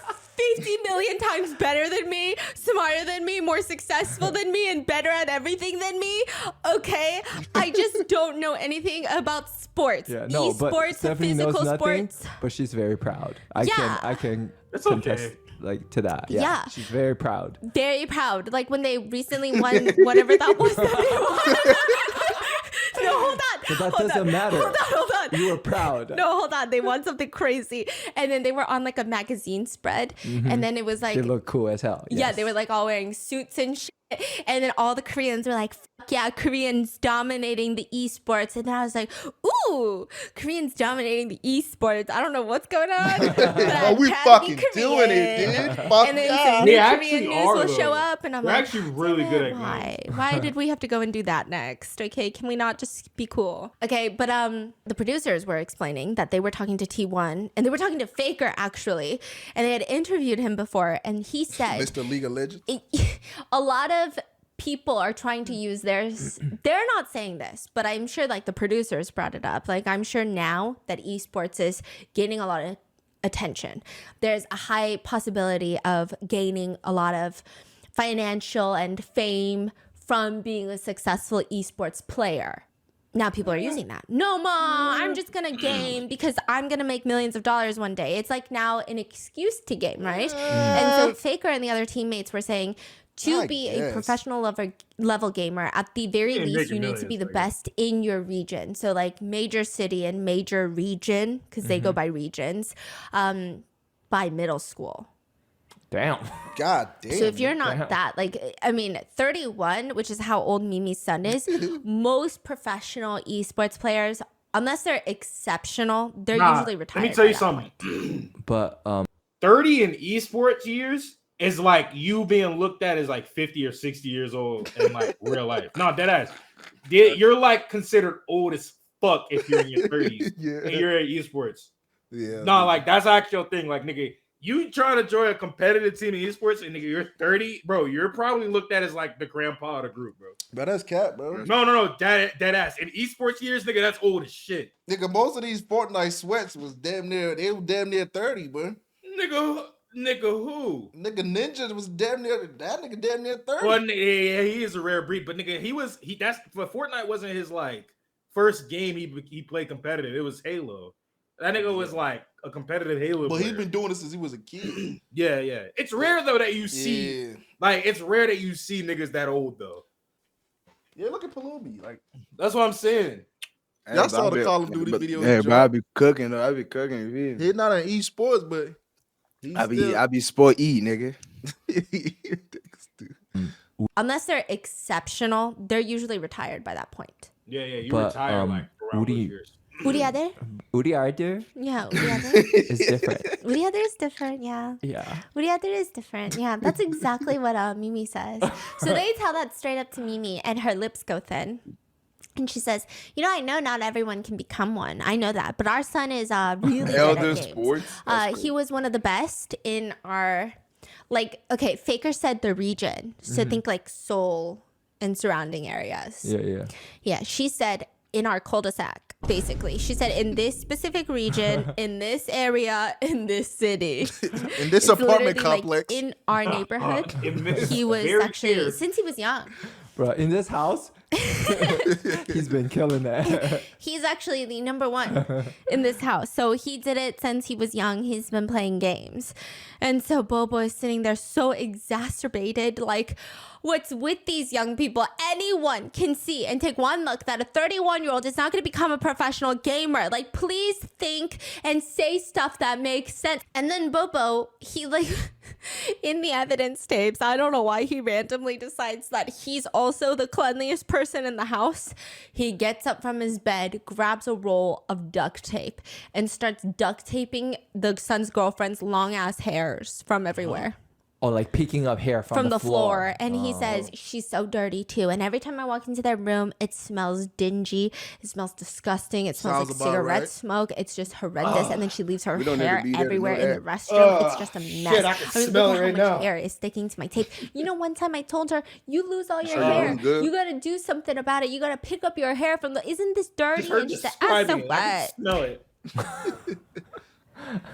50 million times better than me, smarter than me, more successful than me, and better at everything than me. Okay? I just don't know anything about sports. Yeah, no, but Esports, Stephanie knows physical nothing, sports. but she's very proud. I Yeah. can It's contest okay. to that. Yeah, Yeah. she's very proud. Very proud. Like when they recently won whatever that was that they won. No, hold on. But that Hold doesn't on. matter. Hold on. You were proud. No, hold on. They won something crazy. And then they were on a magazine spread. And then it was They look cool as hell. yeah, Yes. they were all wearing suits and shit. And then all the Koreans were like, fuck fuck yeah, Koreans dominating the esports. And then I was like, ooh, Koreans dominating the esports. I don't know what's going on. Oh, we fucking doing it, dude. Fuck And then yeah. some They new actually Korean news are, will though. show up. And I'm They're like, actually "God really damn good it, at why? games." Why did we have to go and do that next? Okay, can we not just be cool? Okay, but the producers were explaining that they were talking to T1 and they were talking to Faker actually, and they had interviewed him before, and he said Mr. League of Legends. a lot of people are trying to use theirs. They're not saying this, but I'm sure like the producers brought it up. Like I'm sure now that esports is gaining a lot of attention, there's a high possibility of gaining a lot of financial and fame from being a successful esports player. Now people are using that. No, ma, I'm just going to game because I'm going to make millions of dollars one day. It's like now an excuse to game, right? And so Faker and the other teammates were saying to I be a guess. professional level gamer, at the very You ain't least, making you need to be millions, the I guess. best in your region. So like major city and major region, because they go by regions, by middle school. Damn. God damn. So if you're not that, like, I mean, 31, which is how old Mimi's son is, most professional esports players, unless they're exceptional, they're usually retired. Let me tell you by that something. point. But 30 in esports years is like you being looked at as like 50 or 60 years old in like real life. No, deadass. You're like considered old as fuck if you're in your 30s Yeah. and you're at esports. Yeah. No, like that's actual thing. Like, nigga, you trying to join a competitive team in esports and nigga, you're 30, bro. You're probably looked at as like the grandpa of the group, bro. But that's cap, bro. No, dead ass. In esports years, nigga, that's old as shit. Nigga, most of these Fortnite sweats was damn near, they were damn near 30, bro. Nigga, who? Nigga Ninja was damn near, that nigga damn near 30. Well, yeah, he is a rare breed, but nigga, that's but Fortnite wasn't his like first game he played competitive. It was Halo. That nigga was like a competitive Halo. But player. he's been doing this since he was a kid. Yeah. It's rare though that you see it's rare that you see niggas that old though. Yeah, look at Palumi. Like, That's what I'm saying. y'all saw the Call of Duty video. Yeah, but I be cooking though. I be cooking. You feel me? He's not an esports, but I be sport eat, nigga. Unless they're exceptional, they're usually retired by that point. Yeah, you But, retire like around those years. Uri ader? Uri Arder Yeah, Uri ader. is different. Uri ader is different, yeah. Yeah. Uri ader is different. Yeah, that's exactly what Mimi says. So they tell that straight up to Mimi, and her lips go thin. And she says, I know not everyone can become one. I know that. But our son is really good Elder at games. sports. That's He was one of the best in our, Faker said the region. So think like Seoul and surrounding areas. Yeah. Yeah, she said in our cul-de-sac, basically. She said in this specific region, in this area, in this city. in this It's apartment literally, complex. in our neighborhood. In this He was very actually, scared. since he was young, Bro, in this house, he's been killing that. he's actually the number one in this house. So he did it since he was young. He's been playing games. And so Bobo is sitting there so exacerbated, like, what's with these young people? Anyone can see and take one look that a 31-year-old is not going to become a professional gamer. Like, please think and say stuff that makes sense. And then Bobo, he in the evidence tapes, I don't know why he randomly decides that he's also the cleanliest person in the house. He gets up from his bed, grabs a roll of duct tape, and starts duct taping the son's girlfriend's long ass hairs from everywhere. Or like picking up hair from The floor. And he says, she's so dirty too. And every time I walk into their room, it smells dingy. It smells disgusting. It smells Sounds like about cigarette right. smoke. It's just horrendous. And then she leaves her We don't need hair to be there to everywhere know in the that. restroom. It's just a mess. Shit, I can smell look it at right how much now. hair is sticking to my tape. One time I told her, you lose all your Sure, hair. you good. You got to do something about it. You got to pick up your hair from isn't this dirty? Her And she said, I'm so describing it, I can wet. smell it.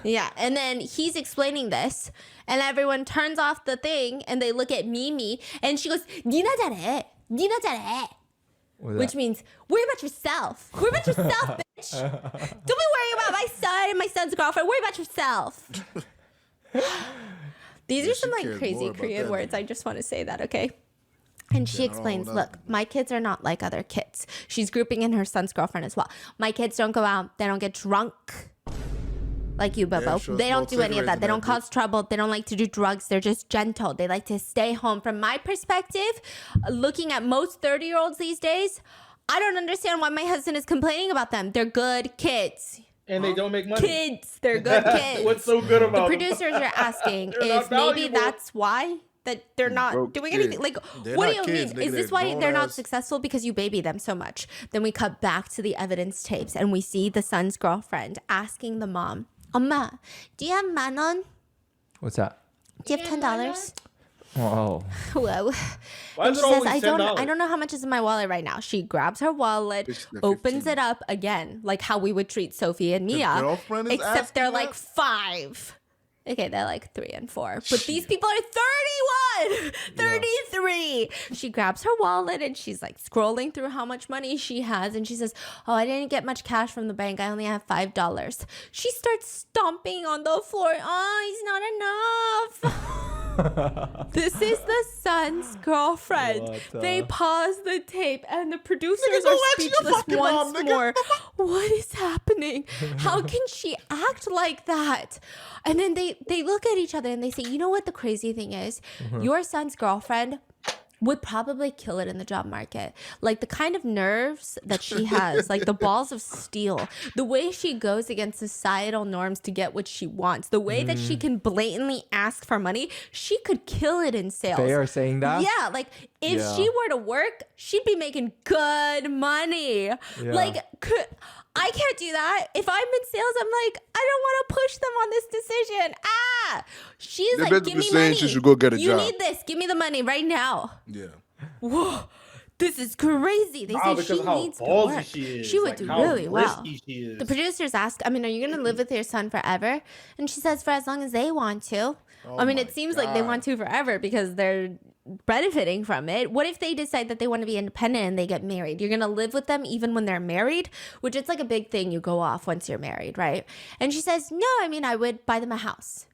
Yeah, and then he's explaining this, and everyone turns off the thing, and they look at Mimi, and she goes, "니나 잘해, 니나 잘해," which means worry about yourself. Worry about yourself, bitch. Don't be worrying about my son and my son's girlfriend. Worry about yourself. These are some she cares crazy more about Korean that words. I just want to say that, okay? And she explains, look, my kids are not like other kids. She's grouping in her son's girlfriend as well. My kids don't go out. They don't get drunk. like you, Bobo. sure, They don't smoke do any of cigarettes that. and They don't that cause trouble. They don't like to do drugs. They're just gentle. They like to stay home. From my perspective, looking at most 30-year-olds these days, I don't understand why my husband is complaining about them. They're good kids. And they don't make money. Kids. They're good kids. What's so good The about them? producers are asking They're not if maybe valuable. that's why that they're not Broke doing kids. anything. Like, They're what do not you kids, mean? nigga. Is this They're why they're not grown-ass- successful? Because you baby them so much. Then we cut back to the evidence tapes and we see the son's girlfriend asking the mom, "엄마, do you have 만 원? What's that? Do you have $10?" Oh, Whoa. Why And is she it says, always I $10? don't know how much is in my wallet right now. She grabs her wallet, Bitch, they're opens 15. it up again, like how we would treat Sophie and Mia. girlfriend is Except they're asking like that? 5. Okay, they're like 3 and 4. But these people are 31, 33. She grabs her wallet and she's like scrolling through how much money she has. And she says, "Oh, I didn't get much cash from the bank. I only have $5. She starts stomping on the floor. Oh, it's not enough. This is the son's girlfriend. What the- They pause the tape and the producers Nigga, are go ask your speechless fucking once mom, nigga. more. What is happening? How can she act like that? And then they look at each other and they say, you know what the crazy thing is? Your son's girlfriend would probably kill it in the job market. Like the kind of nerves that she has, like the balls of steel, the way she goes against societal norms to get what she wants, the way that she can blatantly ask for money, she could kill it in sales. they are saying that? Yeah, like if Yeah. she were to work, she'd be making good money. Like, I can't do that. If I'm in sales, I'm like, I don't want to push them on this decision. She's They're like, give me basically saying money. she should go get a you job. need this. Give me the money right now. Yeah. Whoa, this is crazy. They say because she of how needs to ballsy work. she is. She would like, do how really well. risky she is. The producers ask, I mean, are you going to live with your son forever? And she says, for as long as they want to. I mean, my it seems like they God. want to forever because they're benefiting from it. What if they decide that they want to be independent and they get married? You're going to live with them even when they're married, which it's like a big thing you go off once you're married, right? And she says, no, I mean, I would buy them a house.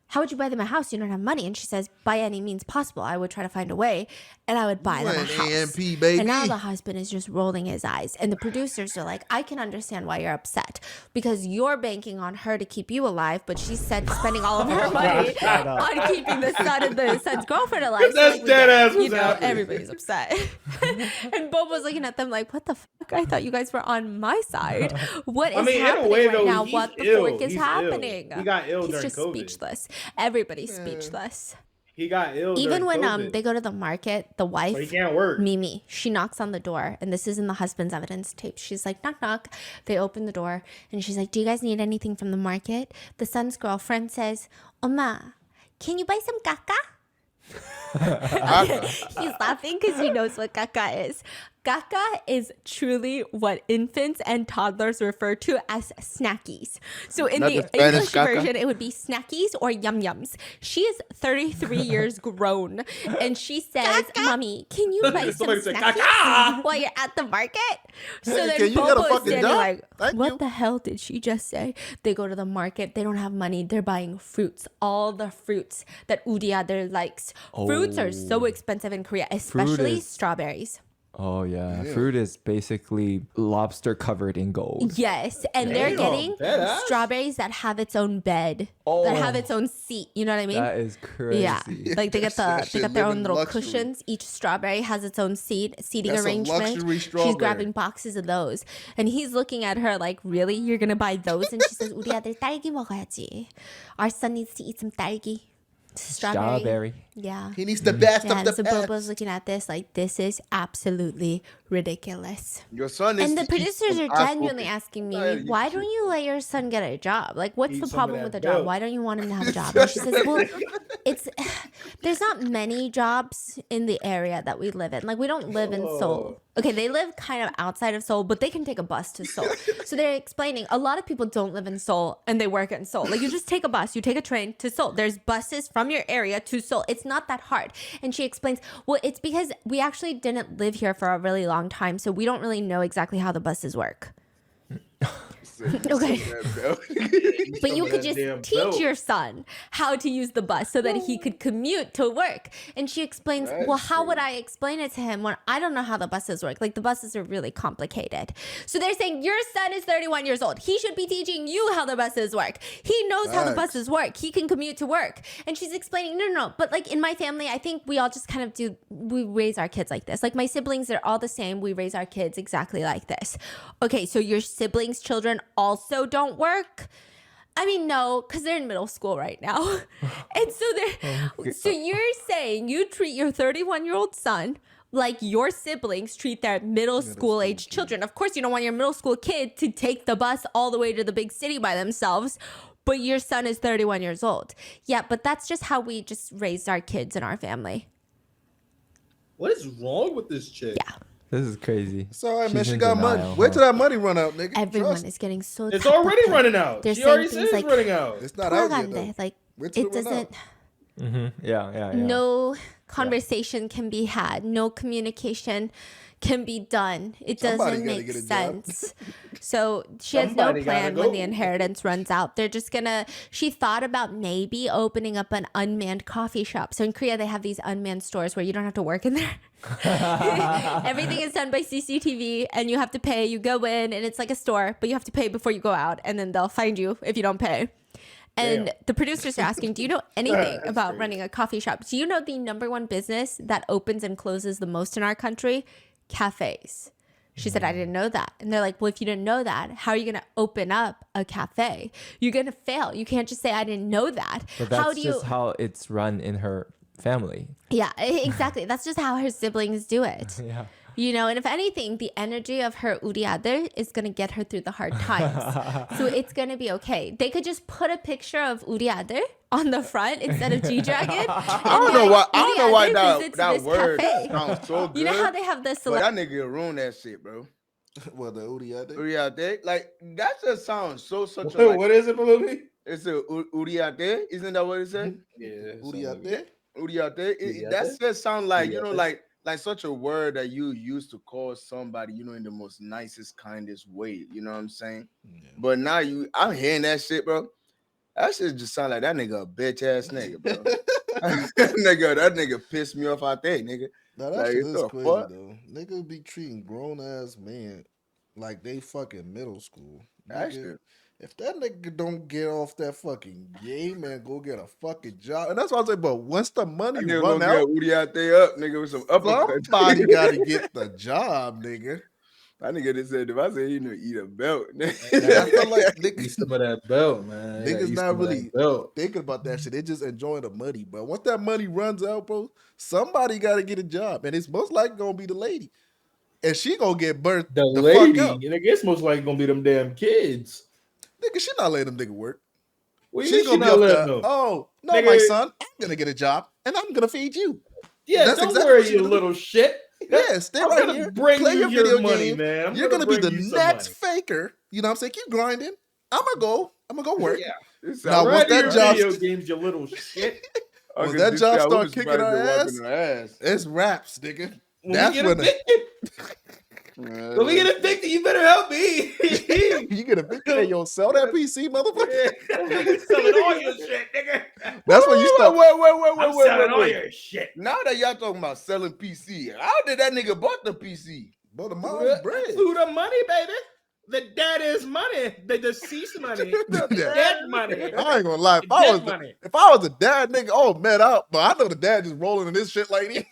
How would you buy them a house? You don't have money. And she says, by any means possible, I would try to find a way and I would buy them a an house. AMP, baby. And now the husband is just rolling his eyes. And the producers are like, I can understand why you're upset because you're banking on her to keep you alive, but she's spending all of her money on keeping the son and the son's girlfriend alive. That's we dead get- ass You what's know, happening. everybody's upset. And Bobo's looking at them like, what the fuck? I thought you guys were on my side. What is I mean, in a happening way, right though, now? he's What the ill. fuck is He's ill. happening? He got ill He's during just COVID. speechless. Everybody's speechless. He got ill. Even during when COVID, they go to the market, the wife so he can't work. Mimi, she knocks on the door, and this is in the husband's evidence tape. She's like, knock, knock. They open the door, and she's like, do you guys need anything from the market? The son's girlfriend says, Oma, can you buy some caca? He's laughing because he knows what caca is. Caca is truly what infants and toddlers refer to as snackies. So in Not the the Spanish English caca? version, it would be snackies or yum yums. She is 33 years grown, and she says, "Mommy, can you buy some Somebody said, snackies "Caca!" while you're at the market?" So Hey, then can you get a Bobo is fucking standing job? like, Thank "What you." the hell did she just say?" They go to the market. They don't have money. They're buying fruits. All the fruits that Udiader likes. Fruits are so expensive in Korea, especially is- strawberries. Oh yeah. Fruit is basically lobster covered in gold. Yes, and they're Damn, getting deadass. strawberries that have its own bed, Oh. that have its own seat. You know what I mean? That is crazy. Yeah, like they get That they shit got their own living little luxury. cushions. Each strawberry has its own seating That's a arrangement. luxury She's strawberry. grabbing boxes of those, and he's looking at her like, "Really? You're gonna buy those?" And she says, "우리 아들 딸기 먹어야지. Our son needs to eat some 딸기, strawberry." Yeah. He needs the best Yeah, of the and so best. Bobo's looking at this like, this is absolutely ridiculous. Your son is. And the producers are genuinely asking me, Yeah, you why should. don't you let your son get a job? Like, what's Eat the some of problem that with a job? dope. Why don't you want him to have a job? And she says, well, it's there's not many jobs in the area that we live in. Like, we don't live in Seoul. Okay, they live kind of outside of Seoul, but they can take a bus to Seoul. So they're explaining a lot of people don't live in Seoul and they work in Seoul. Like, you just take a bus, you take a train to Seoul. There's buses from your area to Seoul. It's not that hard. And she explains, well, it's because we actually didn't live here for a really long time, so we don't really know exactly how the buses work. Okay. But you Some could of just that damn teach belt. your son how to use the bus so that he could commute to work. And she explains, That's well, how would crazy. I explain it to him when I don't know how the buses work? Like the buses are really complicated. So they're saying your son is 31 years old. He should be teaching you how the buses work. He knows how the Facts. buses work. He can commute to work. And she's explaining, no. But like in my family, I think we all just kind of we raise our kids like this. Like my siblings, they're all the same. We raise our kids exactly like this. Okay, so your siblings' children also don't work? I mean, no, because they're in middle school right now. And so you're saying you treat your 31-year-old son like your siblings treat their middle school age children. Of course, you don't want your middle school kid to take the bus all the way to the big city by themselves, but your son is 31 years old. Yeah, but that's just how we just raised our kids in our family. What is wrong with this chick? Yeah. This is crazy. It's all right, man. She's She in got money. denial, Wait huh? till that money run out, nigga. Everyone Trust. is getting so It's tap already up. running out. They're She saying already said things it's like, running out. It's not out yet, "Pagande," though. like Wait till it it run doesn't. out. Yeah. No conversation can be had. No communication can be done. It Somebody doesn't gotta make get a job. sense. So she has no Somebody gotta plan when go. the inheritance runs out. They're just gonna. She thought about maybe opening up an unmanned coffee shop. So in Korea, they have these unmanned stores where you don't have to work in there. Everything is done by CCTV, and you have to pay. You go in, and it's like a store, but you have to pay before you go out, and then they'll find you if you don't pay. And the producers are asking, do you know anything about running a coffee shop? Do you know the number one business that opens and closes the most in our country? Cafes. She said, I didn't know that. And they're like, well, if you didn't know that, how are you going to open up a cafe? You're going to fail. You can't just say, I didn't know that. But that's How do just how it's run in her family. Yeah, exactly. That's just how her siblings do it. Yeah. You know, and if anything, the energy of her uriader is going to get her through the hard times. So it's going to be okay. They could just put a picture of uriader on the front instead of G-Dragon. I don't know why that word cafe. sounds so good. You know how they have the But that nigga ruined that shit, bro. Well, the Uriate. Uriate, like that just sounds such a like, What is it, Balumi? it's a Uriate, isn't that what it said? Yeah. Uriate. Uriate. That just sounds like like such a word that you use to call somebody, in the most nicest, kindest way. You know what I'm saying? Yeah. But now I'm hearing that shit, bro. That shit just sound like that nigga a bitch ass nigga, bro. that nigga pissed me off out there, nigga. Now that Like, shit what is the crazy fuck? though. Niggas be treating grown ass men like they fucking middle school. That Nigga, shit. if that nigga don't get off that fucking game and go get a fucking job, and that's what I say. But once the money That nigga run gonna out, get Uriate up, nigga, with some uppercuts. somebody gotta get the job, nigga. That nigga just said, if I say he need to eat a belt, And I feel like Need niggas, some of that belt, man. niggas Need not some of that really belt. thinking about that shit. They just enjoying the money. But once that money runs out, bro, somebody gotta get a job, and it's most likely gonna be the lady, and she gonna get burnt The the lady, fuck up. and I guess most likely gonna be them damn kids. Nigga, she not letting them nigga work. What you She's mean gonna she be not up letting there. them? Oh no, Nigga. my son, I'm gonna get a job and I'm gonna feed you. Yeah, That's don't exactly what worry, she you do. little shit. Yeah, stay I'm right gonna here. bring Play you your your video money, game. man. I'm You're gonna be bring the you some next money. faker. You know what I'm saying? Keep grinding. I'm gonna go work. Yeah. Now, Right once to that your job video st- games, you little shit. Once that job start kicking our ass, ass. it's raps, nigga. When That's we get when addicted, when we get addicted, you better help me. you get a big hey, yo, sell that PC, motherfucker. I'm selling all your shit, nigga. That's when you start. I'm selling all your shit. Now that y'all talking about selling PC, how did that nigga bought the PC? Bro, the Through mom's bread. the money, baby. The dad is money. The deceased money. The dead money. I ain't gonna lie. The dead money. If I was a dad, nigga, oh man, but I know the dad just rolling in this shit lady.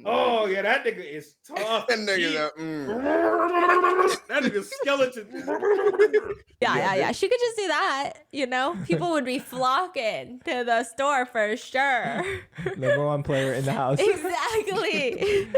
Oh yeah, that nigga is tough. That nigga, That nigga skeleton. Yeah. She could just do that. You know, people would be flocking to the store for sure. Number one player in the house. Exactly.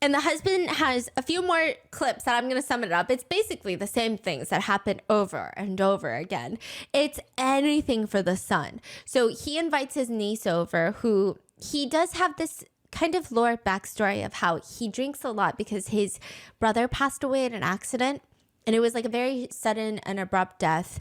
And the husband has a few more clips that I'm going to sum it up. It's basically the same things that happen over and over again. It's anything for the son. So he invites his niece over, who he does have this kind of lore backstory of how he drinks a lot because his brother passed away in an accident. And it was like a very sudden and abrupt death.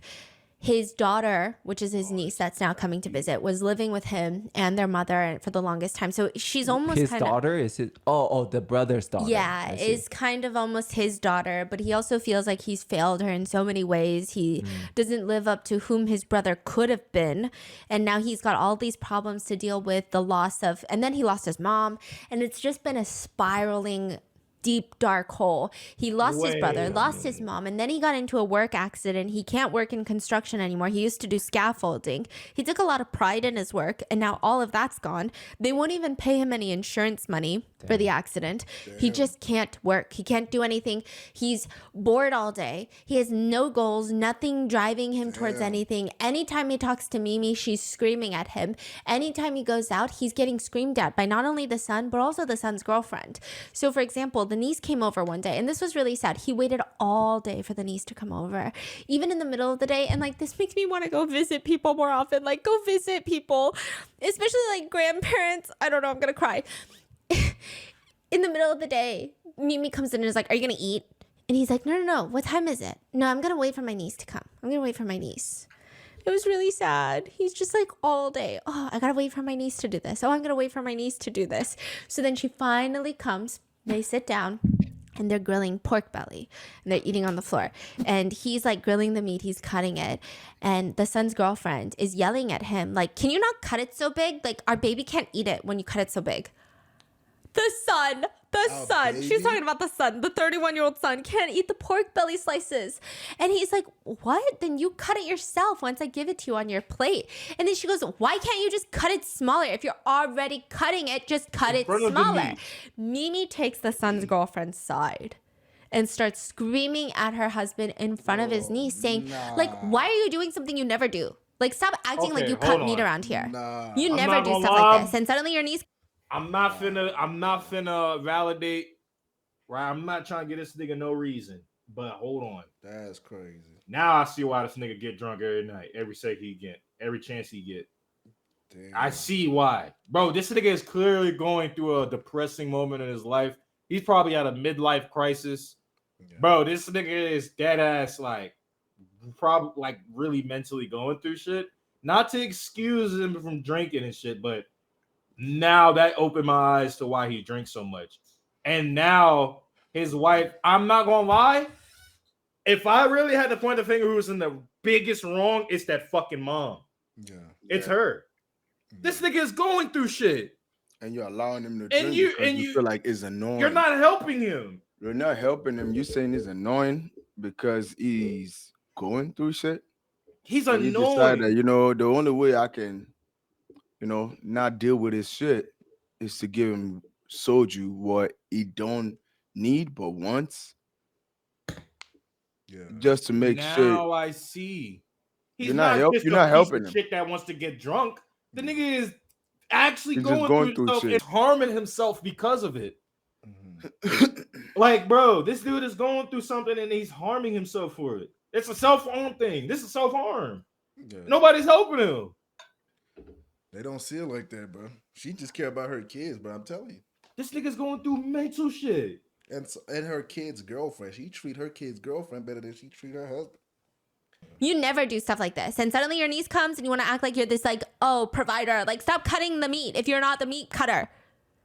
his daughter, which is his niece that's now coming to visit, was living with him and their mother for the longest time. So she's almost his daughter is his. Oh, the brother's daughter. Yeah, is kind of almost his daughter, but he also feels like he's failed her in so many ways. He doesn't live up to whom his brother could have been, and now he's got all these problems to deal with, the loss of, and then he lost his mom, and it's just been a spiraling deep dark hole. He lost his brother, lost his mom, and then he got into a work accident. He can't work in construction anymore. He used to do scaffolding. He took a lot of pride in his work, and now all of that's gone. They won't even pay him any insurance money for the accident. He just can't work. He can't do anything. He's bored all day. He has no goals, nothing driving him towards anything. Anytime he talks to Mimi, she's screaming at him. Anytime he goes out, he's getting screamed at by not only the son, but also the son's girlfriend. So for example, the niece came over one day, and this was really sad. He waited all day for the niece to come over, even in the middle of the day. And like, this makes me want to go visit people more often. Like, go visit people, especially like grandparents. I don't know, I'm gonna cry. In the middle of the day, Mimi comes in and is like, "Are you gonna eat?" And he's like, No. What time is it? No, I'm gonna wait for my niece to come. I'm gonna wait for my niece. It was really sad. He's just like all day. Oh, I gotta wait for my niece to do this. Oh, I'm gonna wait for my niece to do this. So then she finally comes. They sit down and they're grilling pork belly and they're eating on the floor. And he's like grilling the meat. He's cutting it. And the son's girlfriend is yelling at him like, "Can you not cut it so big? Like, our baby can't eat it when you cut it so big." The son, Baby? she's talking about the son, the 31-year-old son can't eat the pork belly slices. And he's like, "What? Then you cut it yourself once I give it to you on your plate." And then she goes, "Why can't you just cut it smaller? If you're already cutting it, just cut it smaller." Mimi takes the son's girlfriend's side and starts screaming at her husband in front of his niece, saying, like, "Why are you doing something you never do? Like, stop acting like you cut meat around here. You never do stuff like this." And suddenly your niece... I'm not finna validate, right? I'm not trying to get this nigga no reason, but hold on. That's crazy. Now I see why this nigga get drunk every night, every second he get, every chance he get. Damn. I see why. Bro, this nigga is clearly going through a depressing moment in his life. He's probably at a midlife crisis. Yeah. Bro, this nigga is dead ass, like, probably like really mentally going through shit. Not to excuse him from drinking and shit, but now that opened my eyes to why he drinks so much. And now his wife, I'm not gonna lie, if I really had to point the finger who's in the biggest wrong, it's that fucking mom. Yeah. It's her. Yeah. This nigga is going through shit. And you're allowing him to drink you feel like it's annoying. You're not helping him. You're not helping him. You're saying it's annoying because he's going through shit. He's annoying. You decide that, the only way I can not deal with his shit is to give him soju what he don't need but wants. Yeah. Just to make sure. Now I see. You're not helping him. Chick that wants to get drunk. The nigga is actually going through stuff and harming himself because of it. Mm-hmm. Like, bro, this dude is going through something and he's harming himself for it. It's a self-harm thing. This is self-harm. Yeah. Nobody's helping him. They don't see it like that, bro. She just care about her kids, but I'm telling you. This nigga's going through mental shit. And her kid's girlfriend. She treat her kid's girlfriend better than she treat her husband. You never do stuff like this. And suddenly your niece comes and you want to act like you're this, like, provider. Like, stop cutting the meat if you're not the meat cutter.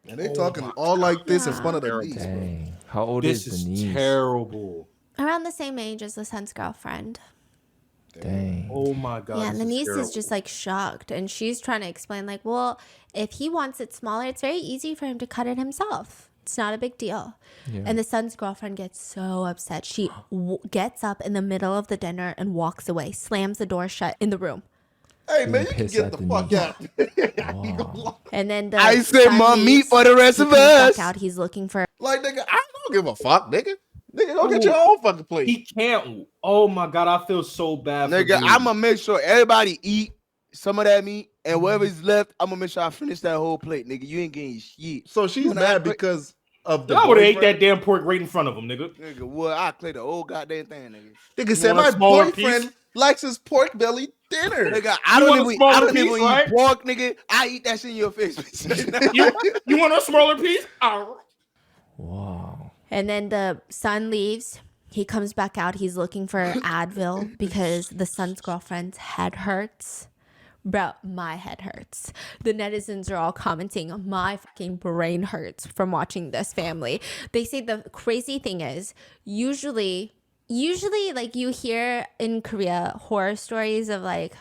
And they talking all like this in front of the niece, bro. How old is the niece? This is terrible. Around the same age as the son's girlfriend. Dang. Oh my God. Yeah, and the niece is just like shocked. And she's trying to explain, like, well, if he wants it smaller, it's very easy for him to cut it himself. It's not a big deal. Yeah. And the son's girlfriend gets so upset. She gets up in the middle of the dinner and walks away, slams the door shut in the room. Hey, man, you can get the fuck out. Wow. And then I say mom meat for the rest of us. Out. He's looking for... Like, nigga, I don't give a fuck, nigga. Nigga, go get your own fucking plate. He can't. Oh my God, I feel so bad. Nigga, I'm gonna make sure everybody eat some of that meat, and whatever's left, I'm gonna make sure I finish that whole plate, nigga. You ain't getting shit. So she's mad because of the. I would have ate that damn pork right in front of him, nigga. Nigga, well, I play the whole goddamn thing, nigga. Nigga said my boyfriend likes his pork belly dinner. Nigga, I don't even eat pork, nigga. I eat that shit in your face. you want a smaller piece? Wow. And then the son leaves. He comes back out. He's looking for Advil because the son's girlfriend's head hurts. Bro, my head hurts. The netizens are all commenting, my fucking brain hurts from watching this family. They say the crazy thing is, usually like you hear in Korea horror stories of like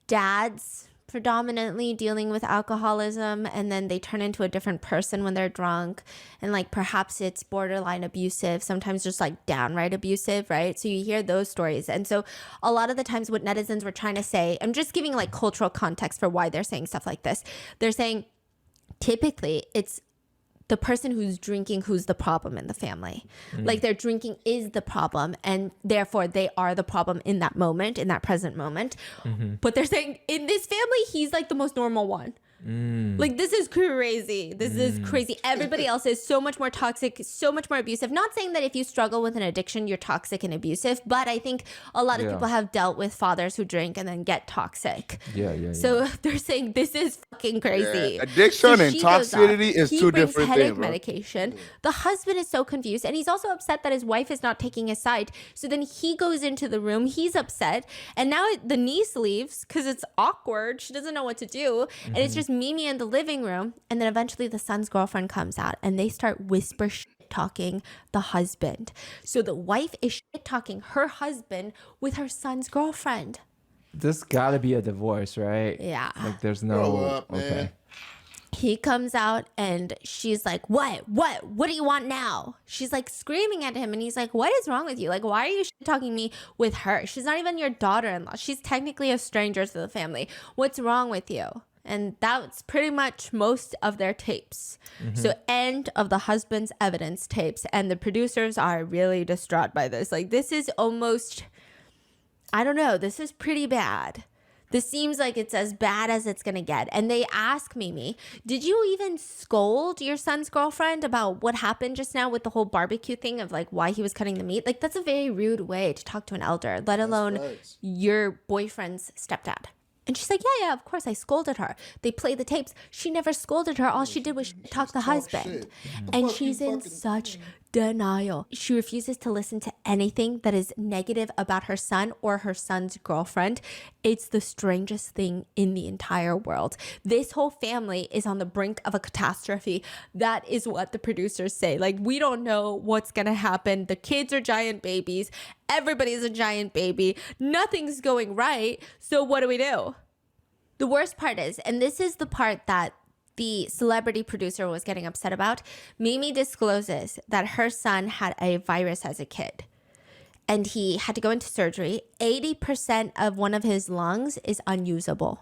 dads predominantly dealing with alcoholism, and then they turn into a different person when they're drunk, and like perhaps it's borderline abusive, sometimes just like downright abusive, right? So you hear those stories. And so a lot of the times what netizens were trying to say, I'm just giving like cultural context for why they're saying stuff like this. They're saying typically it's the person who's drinking who's the problem in the family. Like their drinking is the problem, and therefore they are the problem in that moment, in that present moment. But they're saying in this family, he's like the most normal one. Like this is crazy. This is crazy. Everybody else is so much more toxic, so much more abusive. Not saying that if you struggle with an addiction, you're toxic and abusive, but I think a lot of people have dealt with fathers who drink and then get toxic. So they're saying this is fucking crazy. Yeah. Addiction and toxicity is two different headache things, bro. medication. The husband is so confused, and he's also upset that his wife is not taking his side. So then he goes into the room. He's upset, and now the niece leaves because it's awkward. She doesn't know what to do, and it's just Mimi in the living room. And then eventually the son's girlfriend comes out, and they start whisper shit talking the husband. So the wife is shit talking her husband with her son's girlfriend. This gotta be a divorce, right? Yeah. Like there's no. Grow up, man. Okay. He comes out and she's like, what do you want now? She's like screaming at him, and he's like, what is wrong with you? Like, why are you talking me with her? She's not even your daughter-in-law. She's technically a stranger to the family. What's wrong with you? And that's pretty much most of their tapes. So end of the husband's evidence tapes. And the producers are really distraught by this. Like, this is almost, I don't know, this is pretty bad. This seems like it's as bad as it's going to get. And they ask Mimi, did you even scold your son's girlfriend about what happened just now with the whole barbecue thing of like why he was cutting the meat? Like, that's a very rude way to talk to an elder, let alone your boyfriend's stepdad. And she's like, yeah, of course, I scolded her. They play the tapes. She never scolded her. All she did was talk the husband. And she's in such denial. She refuses to listen to anything that is negative about her son or her son's girlfriend. It's the strangest thing in the entire world. This whole family is on the brink of a catastrophe. That is what the producers say. Like, we don't know what's going to happen. The kids are giant babies. Everybody's a giant baby. Nothing's going right. So what do? The worst part is, and this is the part that the celebrity producer was getting upset about, Mimi discloses that her son had a virus as a kid and he had to go into surgery. 80% of one of his lungs is unusable,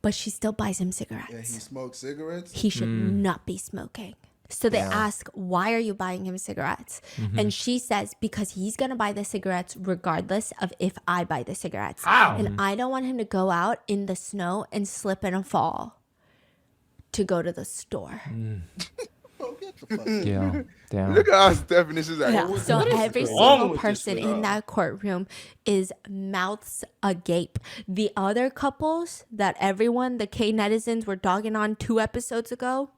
but she still buys him cigarettes. Yeah, he smokes cigarettes. He should not be smoking. So they ask, why are you buying him cigarettes? And she says, because he's going to buy the cigarettes regardless of if I buy the cigarettes. How? And I don't want him to go out in the snow and slip and fall to go to the store. Oh, get the fuck. Yeah. Damn. Look at our definitions. Like, Yeah. So every wrong single with this person girl? in that courtroom is mouths agape. The other couples that everyone, the K netizens, were dogging on 2 episodes ago,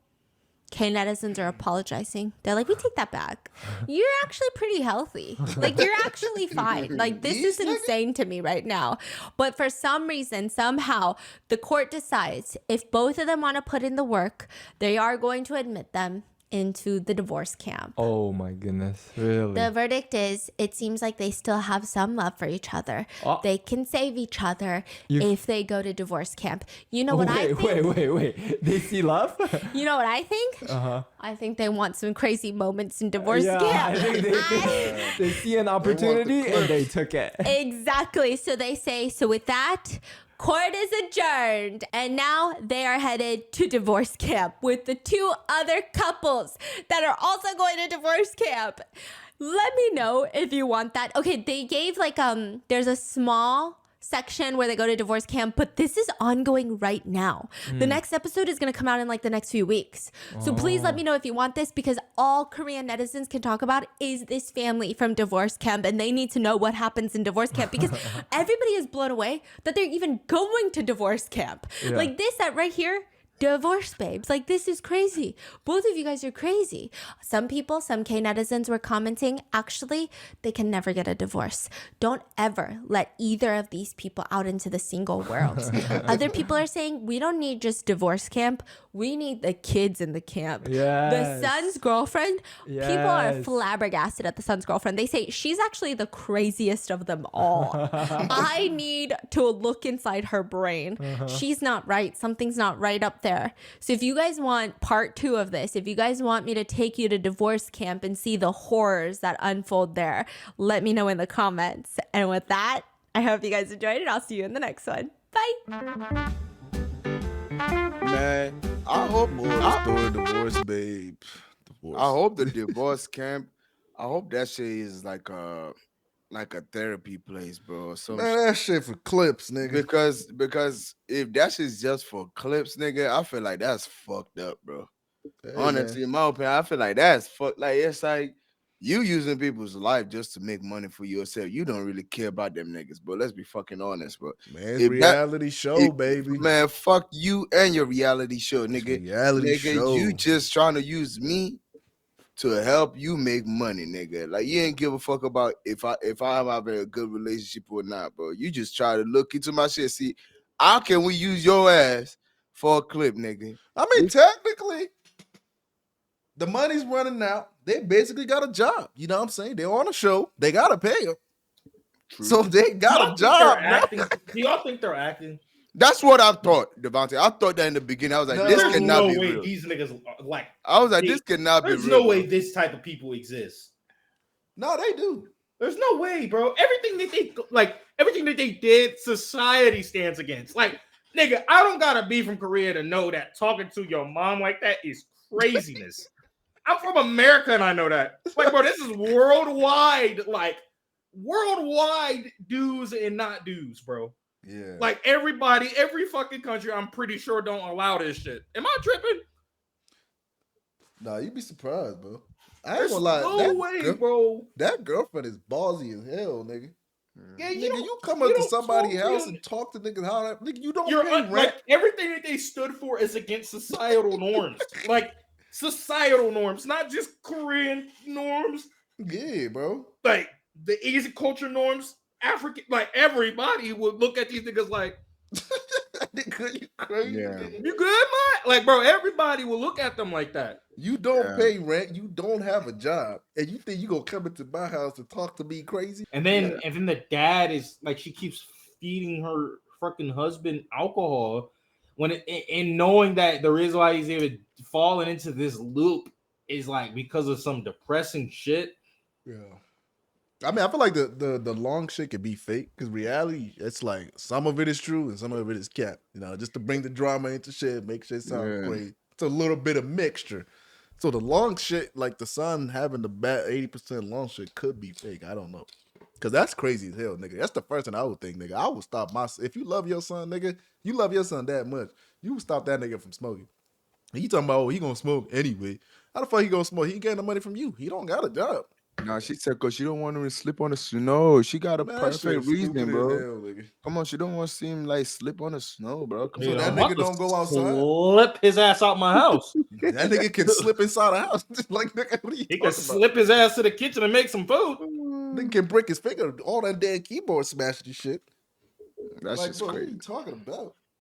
K netizens are apologizing. They're like, we take that back. You're actually pretty healthy. Like, you're actually fine. Like, this is insane to me right now. But for some reason, somehow, the court decides if both of them want to put in the work, they are going to admit them into the divorce camp. Oh my goodness. Really? The verdict is, it seems like they still have some love for each other. Oh. They can save each other if they go to divorce camp. You know what I think? Wait. They see love? You know what I think? I think they want some crazy moments in divorce camp. I think they see an opportunity and they took it. Exactly. So they say, so with that, court is adjourned, and now they are headed to divorce camp with the 2 other couples that are also going to divorce camp. Let me know if you want that. Okay, they gave like there's a small section where they go to divorce camp, but this is ongoing right now. The next episode is going to come out in like the next few weeks. So please let me know if you want this, because all Korean netizens can talk about is this family from divorce camp, and they need to know what happens in divorce camp, because everybody is blown away that they're even going to divorce camp. Like this right here divorce babes. Like, this is crazy. Both of you guys are crazy. Some people, some K netizens were commenting, actually, they can never get a divorce. Don't ever let either of these people out into the single world. Other people are saying, we don't need just divorce camp. We need the kids in the camp. The son's girlfriend, people are flabbergasted at the son's girlfriend. They say she's actually the craziest of them all. I need to look inside her brain. She's not right. Something's not right up there. So if you guys want part 2 of this, if you guys want me to take you to divorce camp and see the horrors that unfold there, let me know in the comments. And with that, I hope you guys enjoyed it. I'll see you in the next one. Bye. Man, I hope divorce, babe. Divorce. I hope the divorce camp. I hope that shit is like a therapy place, bro. So Man, that shit for clips, nigga. because if that shit's just for clips, nigga, I feel like that's fucked up, bro. Hey, Honestly, man. in my opinion, I feel like that's fucked. Like it's like you using people's life just to make money for yourself. You don't really care about them niggas, bro. Let's be fucking honest, bro. Man, it's If reality show, baby. Man, fuck you and your reality show, nigga. Reality show. You just trying to use me to help you make money, nigga. Like you ain't give a fuck about if I'm having a good relationship or not, bro. You just try to look into my shit. See, how can we use your ass for a clip, nigga? I mean, technically, the money's running out. They basically got a job. You know what I'm saying? They're on a show. They gotta pay them. True. So they got a job. Do y'all think they're acting? That's what I thought, Devontae. I thought that in the beginning. I was like, No, this There's cannot no be way real. these niggas like. I was like, this cannot be real. There's no way this type of people exist. No, they do. There's no way, bro. Everything that they did, society stands against. Like, nigga, I don't gotta be from Korea to know that talking to your mom like that is craziness. I'm from America and I know that. Like, bro, this is worldwide, like worldwide do's and not do's, bro. Yeah. Like everybody, every fucking country, I'm pretty sure don't allow this shit. Am I tripping? Nah, you'd be surprised, bro. I ain't There's gonna lie. no way, bro. That girlfriend is ballsy as hell, nigga. Yeah, Nigga, you you come up to somebody's house and and talk to niggas how that nigga, you don't you're pay rent. like everything that they stood for is against societal norms. Like societal norms, not just Korean norms. Yeah, bro. Like the Asian culture norms, African, like everybody would look at these niggas like, Nigga, you crazy. Yeah. you good, man? Like, bro, everybody will look at them like that. You don't Yeah. pay rent, you don't have a job, and you think you gonna come into my house and talk to me crazy? And then the dad is like, she keeps feeding her fucking husband alcohol when and knowing that the reason why he's even falling into this loop is like because of some depressing shit. Yeah. I mean, I feel like the long shit could be fake because reality, it's like some of it is true and some of it is cap. You know, just to bring the drama into shit, make shit sound crazy. It's a little bit of mixture. So the long shit, like the son having the bad 80% long shit, could be fake. I don't know, because that's crazy as hell, nigga. That's the first thing I would think, nigga. I would stop if you love your son, nigga, you love your son that much, you would stop that nigga from smoking. And you talking about, oh, he gonna smoke anyway? How the fuck he gonna smoke? He getting the money from you. He don't got a job. Nah, she said because she don't want him to slip on the snow. She got a Man, perfect reason, stupid bro. as hell, nigga. Come on, she don't want to see him like slip on the snow, bro. Come So on. that I'm about nigga to don't go outside? Slip his ass out my house. That nigga can slip inside a house. Like, nigga, what are you He talking can about? slip his ass to the kitchen and make some food. Nigga can break his finger. All that damn keyboard smashed and shit. That's Like, just bro, what are crazy. you talking about?